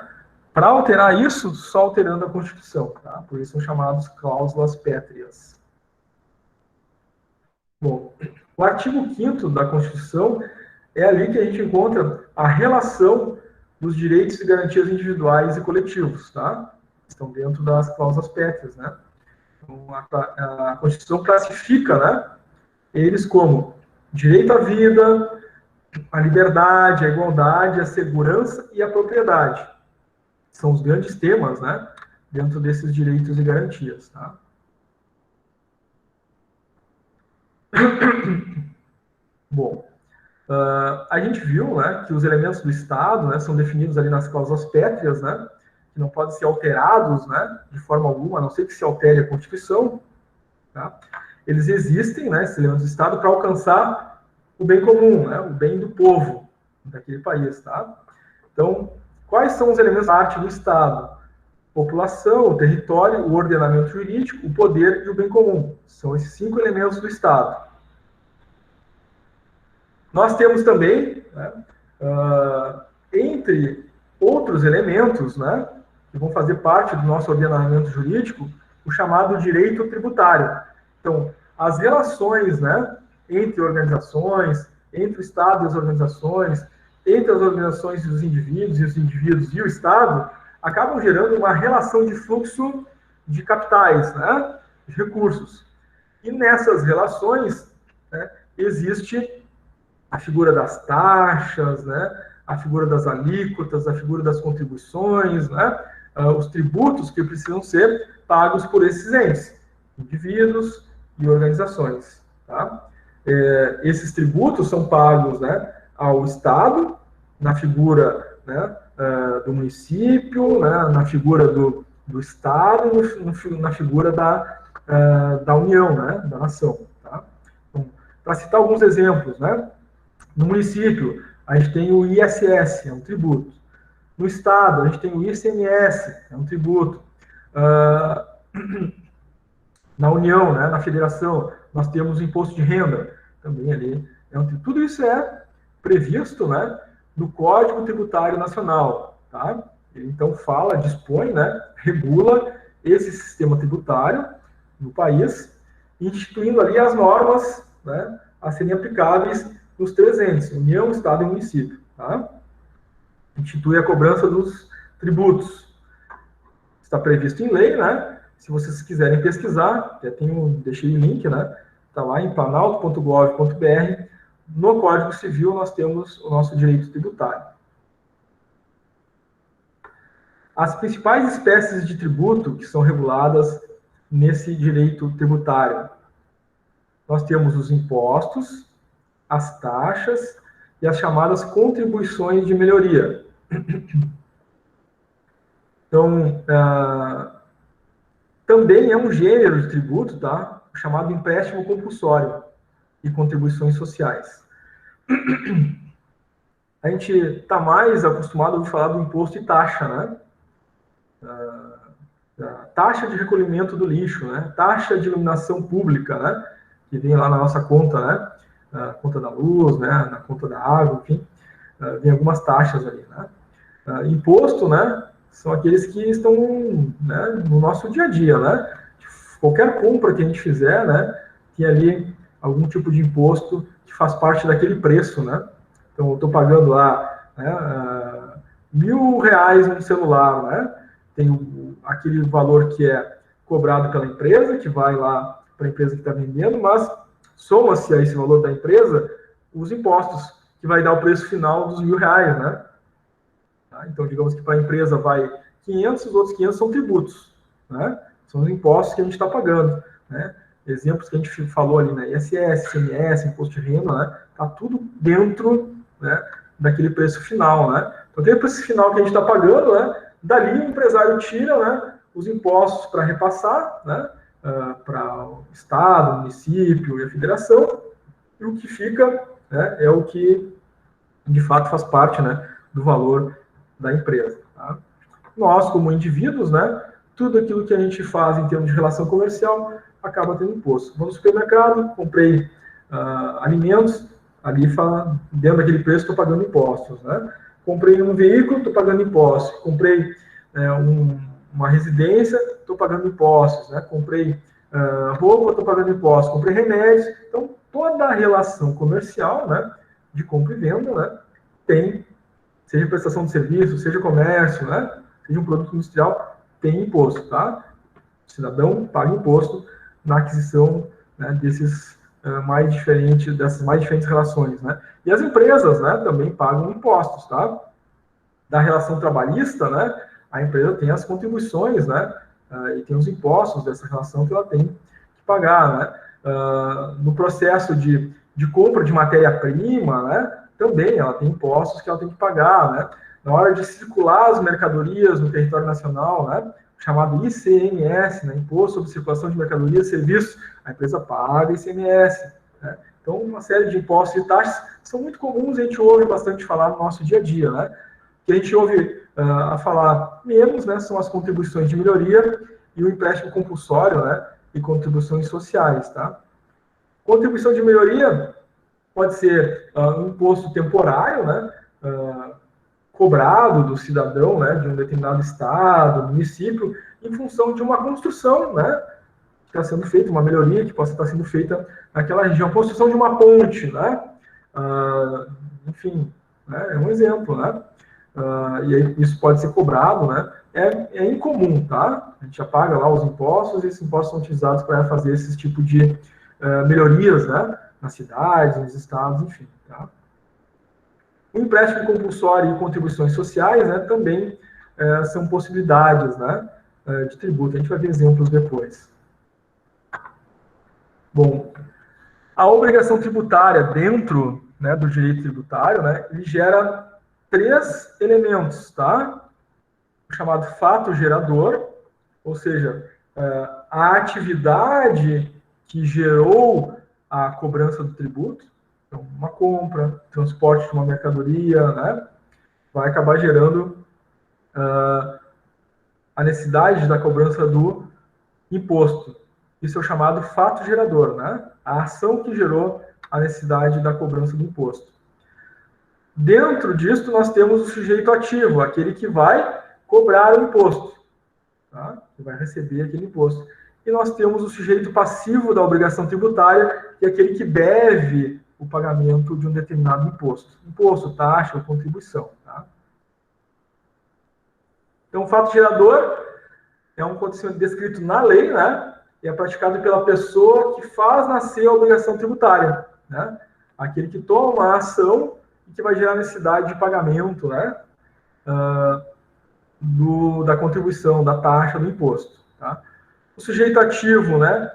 para alterar isso, só alterando a Constituição, tá? Por isso são chamados cláusulas pétreas. Bom, o artigo 5º da Constituição é ali que a gente encontra a relação dos direitos e garantias individuais e coletivos, tá? Estão dentro das cláusulas pétreas, né? Então, a Constituição classifica, né, eles como direito à vida, a liberdade, a igualdade, a segurança e a propriedade. São os grandes temas, né, dentro desses direitos e garantias, tá? Bom, a gente viu, né, que os elementos do Estado, né, são definidos ali nas cláusulas pétreas, né, que não podem ser alterados, né, de forma alguma, a não ser que se altere a Constituição, tá? Eles existem, né, esses elementos do Estado, para alcançar o bem comum, né, o bem do povo daquele país, tá? Então, quais são os elementos da arte do Estado? População, o território, o ordenamento jurídico, o poder e o bem comum. São esses 5 elementos do Estado. Nós temos também, né, entre outros elementos, né, que vão fazer parte do nosso ordenamento jurídico, o chamado direito tributário. Então, as relações, né, entre organizações, entre o Estado e as organizações, entre as organizações e os indivíduos e o Estado, acabam gerando uma relação de fluxo de capitais, né, de recursos. E nessas relações, né, existe a figura das taxas, né, a figura das alíquotas, a figura das contribuições, né, os tributos que precisam ser pagos por esses entes, indivíduos e organizações, tá? Esses tributos são pagos, né, ao Estado, na figura, né, do município, né, na figura do Estado, na figura da União, né, da nação. Tá? Então, para citar alguns exemplos, né, no município, a gente tem o ISS, é um tributo. No Estado, a gente tem o ICMS, é um tributo. Na União, né, na Federação, nós temos o imposto de renda, também ali. Tudo isso é previsto, né, no Código Tributário Nacional, tá? Ele, então, dispõe, né, regula esse sistema tributário no país, instituindo ali as normas, né, a serem aplicáveis nos 3 entes, União, Estado e Município, tá? Institui a cobrança dos tributos. Está previsto em lei, né? Se vocês quiserem pesquisar, deixei o link, né? Está lá em planalto.gov.br. No Código Civil, nós temos o nosso direito tributário. As principais espécies de tributo que são reguladas nesse direito tributário. Nós temos os impostos, as taxas e as chamadas contribuições de melhoria. Então, também é um gênero de tributo, tá? Chamado empréstimo compulsório e contribuições sociais. A gente está mais acostumado a ouvir falar do imposto e taxa, né? Taxa de recolhimento do lixo, né? Taxa de iluminação pública, né? Que vem lá na nossa conta, né? Na conta da luz, né? Na conta da água, enfim. Vem algumas taxas ali, né? Imposto, né, são aqueles que estão, né, no nosso dia a dia, né? Qualquer compra que a gente fizer, né, tem ali algum tipo de imposto que faz parte daquele preço, né? Então, eu estou pagando lá, né, R$1.000 no celular, né? Tem aquele valor que é cobrado pela empresa, que vai lá para a empresa que está vendendo, mas soma-se a esse valor da empresa os impostos, que vai dar o preço final dos R$1.000, né? Então, digamos que para a empresa vai 500, os outros 500 são tributos, né? São os impostos que a gente está pagando, né? Exemplos que a gente falou ali, né? ISS, ICMS, imposto de renda, né? Tá tudo dentro, né, daquele preço final, né? Então, tem o preço final que a gente está pagando, né? Dali o empresário tira, né, os impostos para repassar, né, para o Estado, o município e a federação, e o que fica, né, é o que de fato faz parte, né, do valor da empresa. Tá? Nós, como indivíduos, né, tudo aquilo que a gente faz em termos de relação comercial acaba tendo imposto. Vou no supermercado, comprei alimentos, ali dentro daquele preço estou pagando impostos. Né? Comprei um veículo, estou pagando impostos. Comprei uma residência, estou pagando impostos. Né? Comprei roupa, estou pagando impostos. Comprei remédios. Então, toda a relação comercial, né, de compra e venda, né, tem, seja prestação de serviço, seja comércio, né, seja um produto industrial, tem imposto, tá? O cidadão paga imposto na aquisição, né, dessas mais diferentes relações, né? E as empresas, né, também pagam impostos, tá? Da relação trabalhista, né, a empresa tem as contribuições, né, e tem os impostos dessa relação que ela tem que pagar, né? No processo de compra de matéria-prima, né, também ela tem impostos que ela tem que pagar, né? Na hora de circular as mercadorias no território nacional, né, chamado ICMS, né, Imposto sobre Circulação de Mercadorias e Serviços, a empresa paga ICMS. Né? Então, uma série de impostos e taxas são muito comuns, a gente ouve bastante falar no nosso dia a dia. Né? O que a gente ouve a falar menos, né, são as contribuições de melhoria e o empréstimo compulsório, né, e contribuições sociais. Tá? Contribuição de melhoria pode ser um imposto temporário, né, cobrado do cidadão, né, de um determinado estado, município, em função de uma construção, né, que está sendo feita, uma melhoria que possa estar sendo feita naquela região, construção de uma ponte, né, enfim, né, é um exemplo, né, e aí isso pode ser cobrado, né, é incomum, tá, a gente já paga lá os impostos e esses impostos são utilizados para fazer esse tipo de melhorias, né, nas cidades, nos estados, enfim, tá. O empréstimo compulsório e contribuições sociais, né, também são possibilidades, né, de tributo. A gente vai ver exemplos depois. Bom, a obrigação tributária dentro, né, do direito tributário, né, ele gera 3 elementos, tá? O chamado fato gerador, ou seja, a atividade que gerou a cobrança do tributo. Então, uma compra, transporte de uma mercadoria, né, vai acabar gerando a necessidade da cobrança do imposto. Isso é o chamado fato gerador, né? A ação que gerou a necessidade da cobrança do imposto. Dentro disso, nós temos o sujeito ativo, aquele que vai cobrar o imposto, tá? Que vai receber aquele imposto. E nós temos o sujeito passivo da obrigação tributária, que é aquele que deve o pagamento de um determinado imposto. Imposto, taxa ou contribuição. Tá? Então, o fato gerador é um acontecimento descrito na lei, né? E é praticado pela pessoa que faz nascer a obrigação tributária. Né? Aquele que toma a ação e que vai gerar necessidade de pagamento, né? Da contribuição, da taxa, do imposto. Tá? O sujeito ativo, né?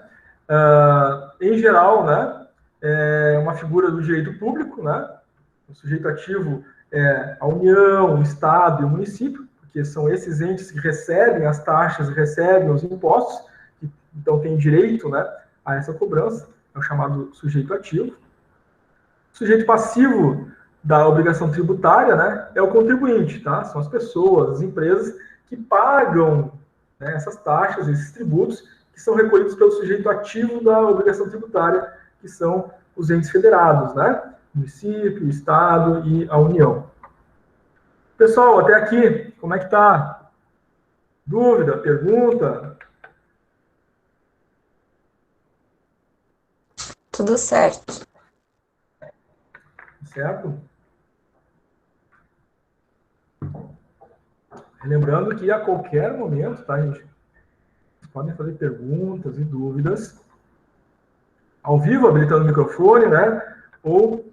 Em geral, né? É uma figura do direito público, né? O sujeito ativo é a União, o Estado e o município, porque são esses entes que recebem as taxas, recebem os impostos, então tem direito, né, a essa cobrança, é o chamado sujeito ativo. O sujeito passivo da obrigação tributária, né, é o contribuinte, tá? São as pessoas, as empresas que pagam, né, essas taxas, esses tributos, que são recolhidos pelo sujeito ativo da obrigação tributária, que são os entes federados, né? Município, Estado e a União. Pessoal, até aqui, como é que tá? Dúvida, pergunta? Tudo certo. Certo? Lembrando que a qualquer momento, tá, gente? Vocês podem fazer perguntas e dúvidas ao vivo, habilitando o microfone, né? Ou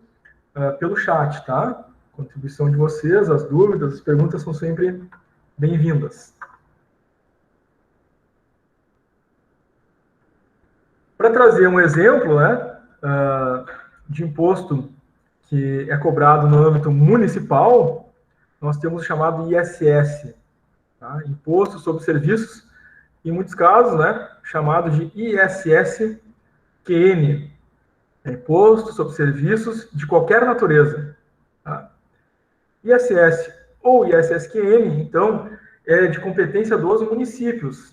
pelo chat, tá? Contribuição de vocês, as dúvidas, as perguntas são sempre bem-vindas. Para trazer um exemplo, né, de imposto que é cobrado no âmbito municipal, nós temos o chamado ISS, tá? Imposto sobre Serviços, em muitos casos, né, chamado de ISSQN, Imposto sobre Serviços de qualquer natureza. Tá? ISS ou ISSQN, então, é de competência dos municípios.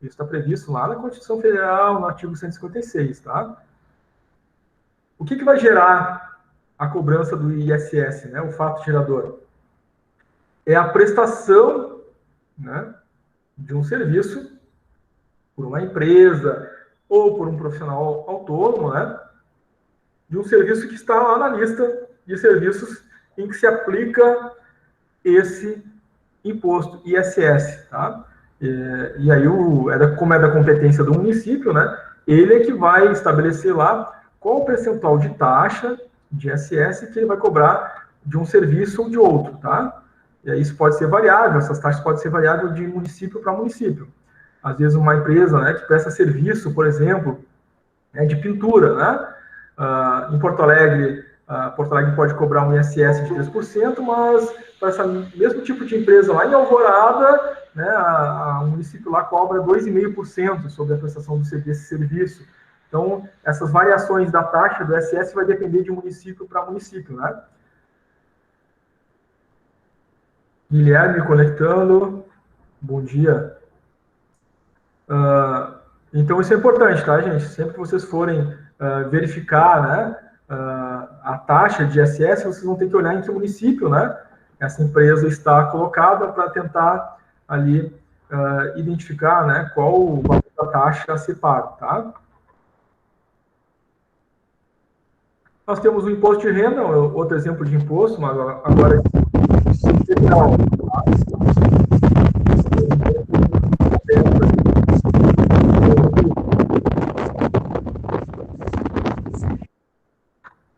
Isso está previsto lá na Constituição Federal, no artigo 156, tá? O que vai gerar a cobrança do ISS, né? O fato gerador? É a prestação, né, de um serviço por uma empresa ou por um profissional autônomo, né? De um serviço que está lá na lista de serviços em que se aplica esse imposto ISS, tá? E aí, como é da competência do município, né? Ele é que vai estabelecer lá qual o percentual de taxa de ISS que ele vai cobrar de um serviço ou de outro, tá? E aí isso pode ser variável, essas taxas podem ser variáveis de município para município. Às vezes uma empresa, né, que presta serviço, por exemplo, de pintura, né? Em Porto Alegre pode cobrar um ISS de 3%, mas para esse mesmo tipo de empresa lá em Alvorada, né, o município lá cobra 2,5% sobre a prestação desse serviço. Então, essas variações da taxa do ISS vai depender de município para município, né? Guilherme conectando, bom dia. Então, isso é importante, tá, gente? Sempre que vocês forem verificar, né, a taxa de ISS, vocês vão ter que olhar em que município, né, essa empresa está colocada para tentar ali identificar, né, qual o valor da taxa a ser pago, tá? Nós temos o imposto de renda, outro exemplo de imposto, mas agora federal.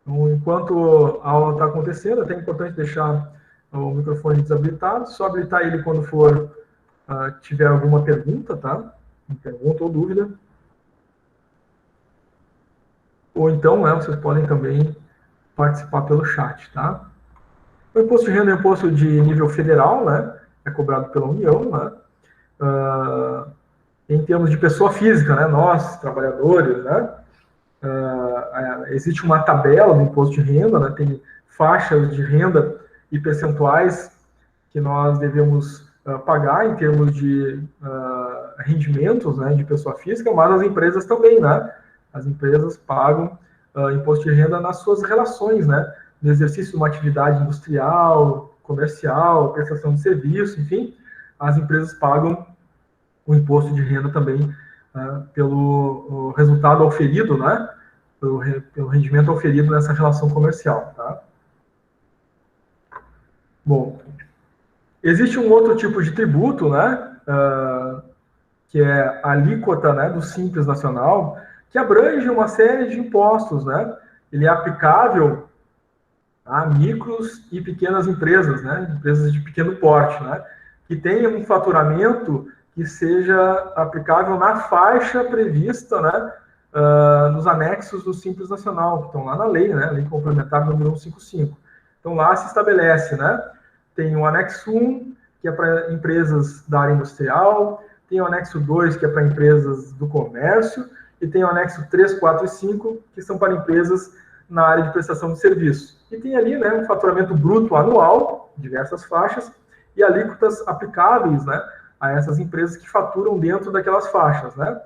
Então, enquanto a aula está acontecendo, é até importante deixar o microfone desabilitado, só habilitar ele quando for tiver alguma pergunta, tá? Pergunta ou dúvida. Ou então, né, vocês podem também participar pelo chat, tá? O imposto de renda é um imposto de nível federal, né? É cobrado pela União, né? Em termos de pessoa física, né? Nós, trabalhadores, né? Existe uma tabela do imposto de renda, né? Tem faixas de renda e percentuais que nós devemos pagar em termos de rendimentos, né? De pessoa física, mas as empresas também, né? As empresas pagam imposto de renda nas suas relações, né? No exercício de uma atividade industrial, comercial, prestação de serviço, enfim, as empresas pagam o imposto de renda também pelo resultado auferido, né? Pelo rendimento auferido nessa relação comercial, tá? Bom, existe um outro tipo de tributo, né? Que é a alíquota, né, do Simples Nacional, que abrange uma série de impostos, né? Ele é aplicável a micros e pequenas empresas, né? Empresas de pequeno porte, né? Que tenham um faturamento que seja aplicável na faixa prevista, né? Nos anexos do Simples Nacional, que estão lá na lei, né? Lei complementar número 155. Então, lá se estabelece, né? Tem o anexo 1, que é para empresas da área industrial, tem o anexo 2, que é para empresas do comércio, e tem o anexo 3, 4 e 5, que são para empresas na área de prestação de serviço. E tem ali, né, um faturamento bruto anual, diversas faixas, e alíquotas aplicáveis, né, a essas empresas que faturam dentro daquelas faixas, né.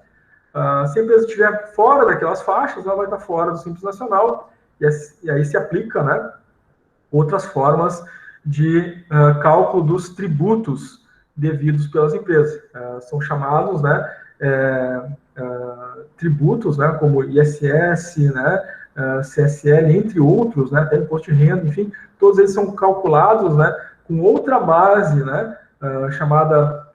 Se a empresa estiver fora daquelas faixas, ela vai estar fora do Simples Nacional, e aí se aplica, né, outras formas de cálculo dos tributos devidos pelas empresas. São chamados, né, tributos, né, como ISS, né, CSL, entre outros, né, até imposto de renda, enfim, todos eles são calculados, né, com outra base, né, chamada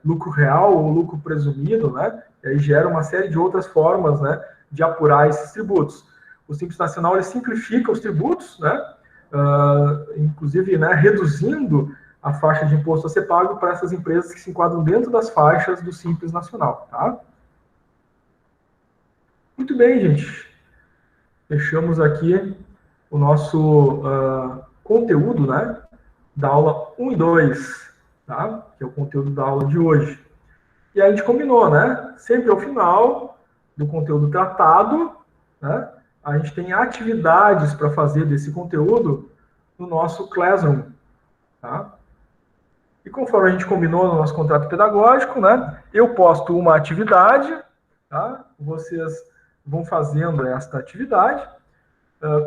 lucro real ou lucro presumido, né, e aí gera uma série de outras formas, né, de apurar esses tributos. O Simples Nacional ele simplifica os tributos, né, inclusive, né, reduzindo a faixa de imposto a ser pago para essas empresas que se enquadram dentro das faixas do Simples Nacional, tá? Muito bem, gente. Fechamos aqui o nosso conteúdo, né, da aula 1 e 2, tá? Que é o conteúdo da aula de hoje. E a gente combinou, né? Sempre ao final do conteúdo tratado, né, a gente tem atividades para fazer desse conteúdo no nosso Classroom, tá? E conforme a gente combinou no nosso contrato pedagógico, né, eu posto uma atividade, tá? Vocês vão fazendo esta atividade.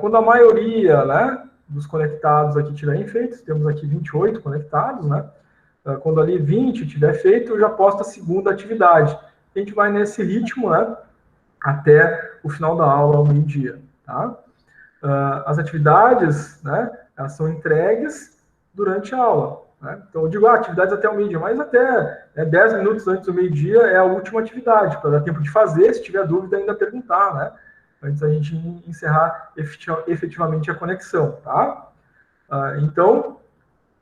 Quando a maioria, né, dos conectados aqui tiverem feito, temos aqui 28 conectados, né? Quando ali 20 tiver feito, eu já posto a segunda atividade. A gente vai nesse ritmo, né, até o final da aula, ao meio-dia, tá? As atividades, né, elas são entregues durante a aula, né? Então, eu digo, atividades até o meio-dia, mas até 10 minutos antes do meio-dia é a última atividade, para dar tempo de fazer, se tiver dúvida, ainda perguntar, né? Antes da gente encerrar efetivamente a conexão, tá? Então,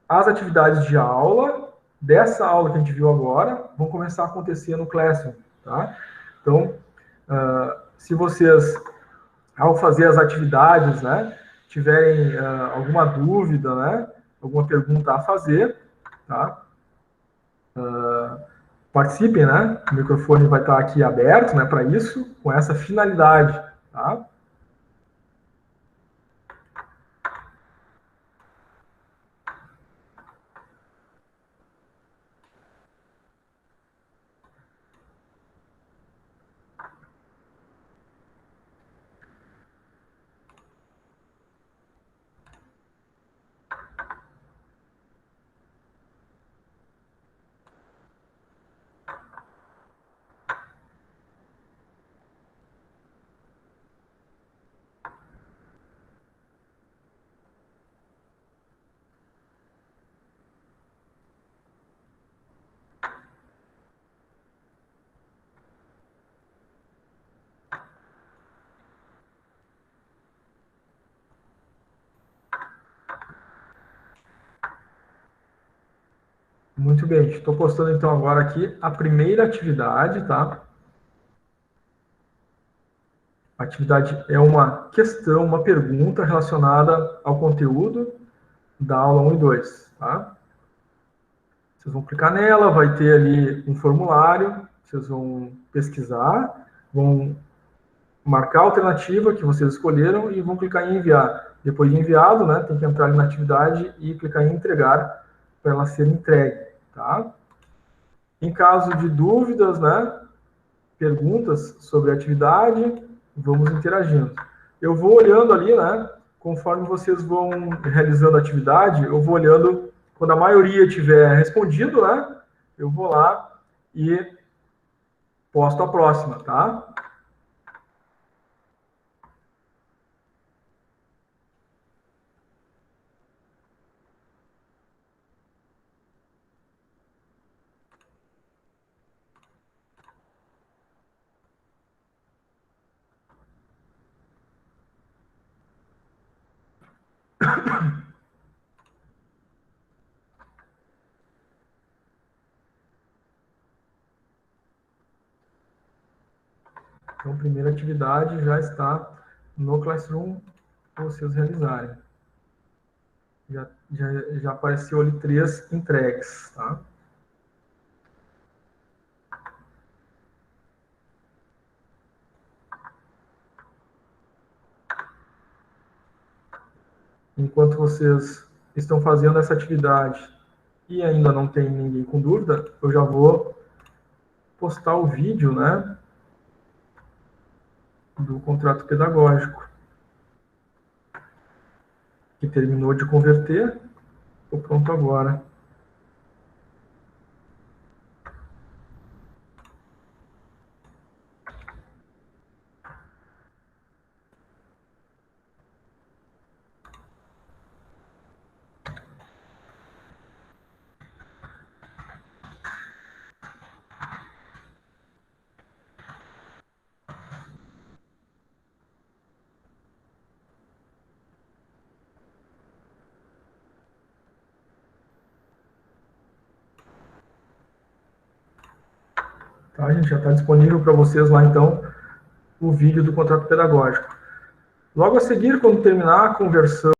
as atividades de aula, dessa aula que a gente viu agora, vão começar a acontecer no Classroom, tá? Então, se vocês, ao fazer as atividades, né, tiverem alguma dúvida, né, alguma pergunta a fazer, tá? Participem, né? O microfone vai estar aqui aberto, né, para isso, com essa finalidade, tá? Muito bem, estou postando então agora aqui a primeira atividade, tá? A atividade é uma questão, uma pergunta relacionada ao conteúdo da aula 1 e 2, tá? Vocês vão clicar nela, vai ter ali um formulário, vocês vão pesquisar, vão marcar a alternativa que vocês escolheram e vão clicar em enviar. Depois de enviado, né, tem que entrar ali na atividade e clicar em entregar para ela ser entregue, tá? Em caso de dúvidas, né, perguntas sobre a atividade, vamos interagindo. Eu vou olhando ali, né, conforme vocês vão realizando a atividade, eu vou olhando, quando a maioria tiver respondido, né, eu vou lá e posto a próxima, tá? Então, a primeira atividade já está no Classroom para vocês realizarem. Já apareceu ali 3 entregues, tá? Enquanto vocês estão fazendo essa atividade e ainda não tem ninguém com dúvida, eu já vou postar o vídeo, né, do contrato pedagógico, que terminou de converter, Estou pronto agora. Tá, gente, já está disponível para vocês lá, então, o vídeo do contrato pedagógico. Logo a seguir, quando terminar a conversão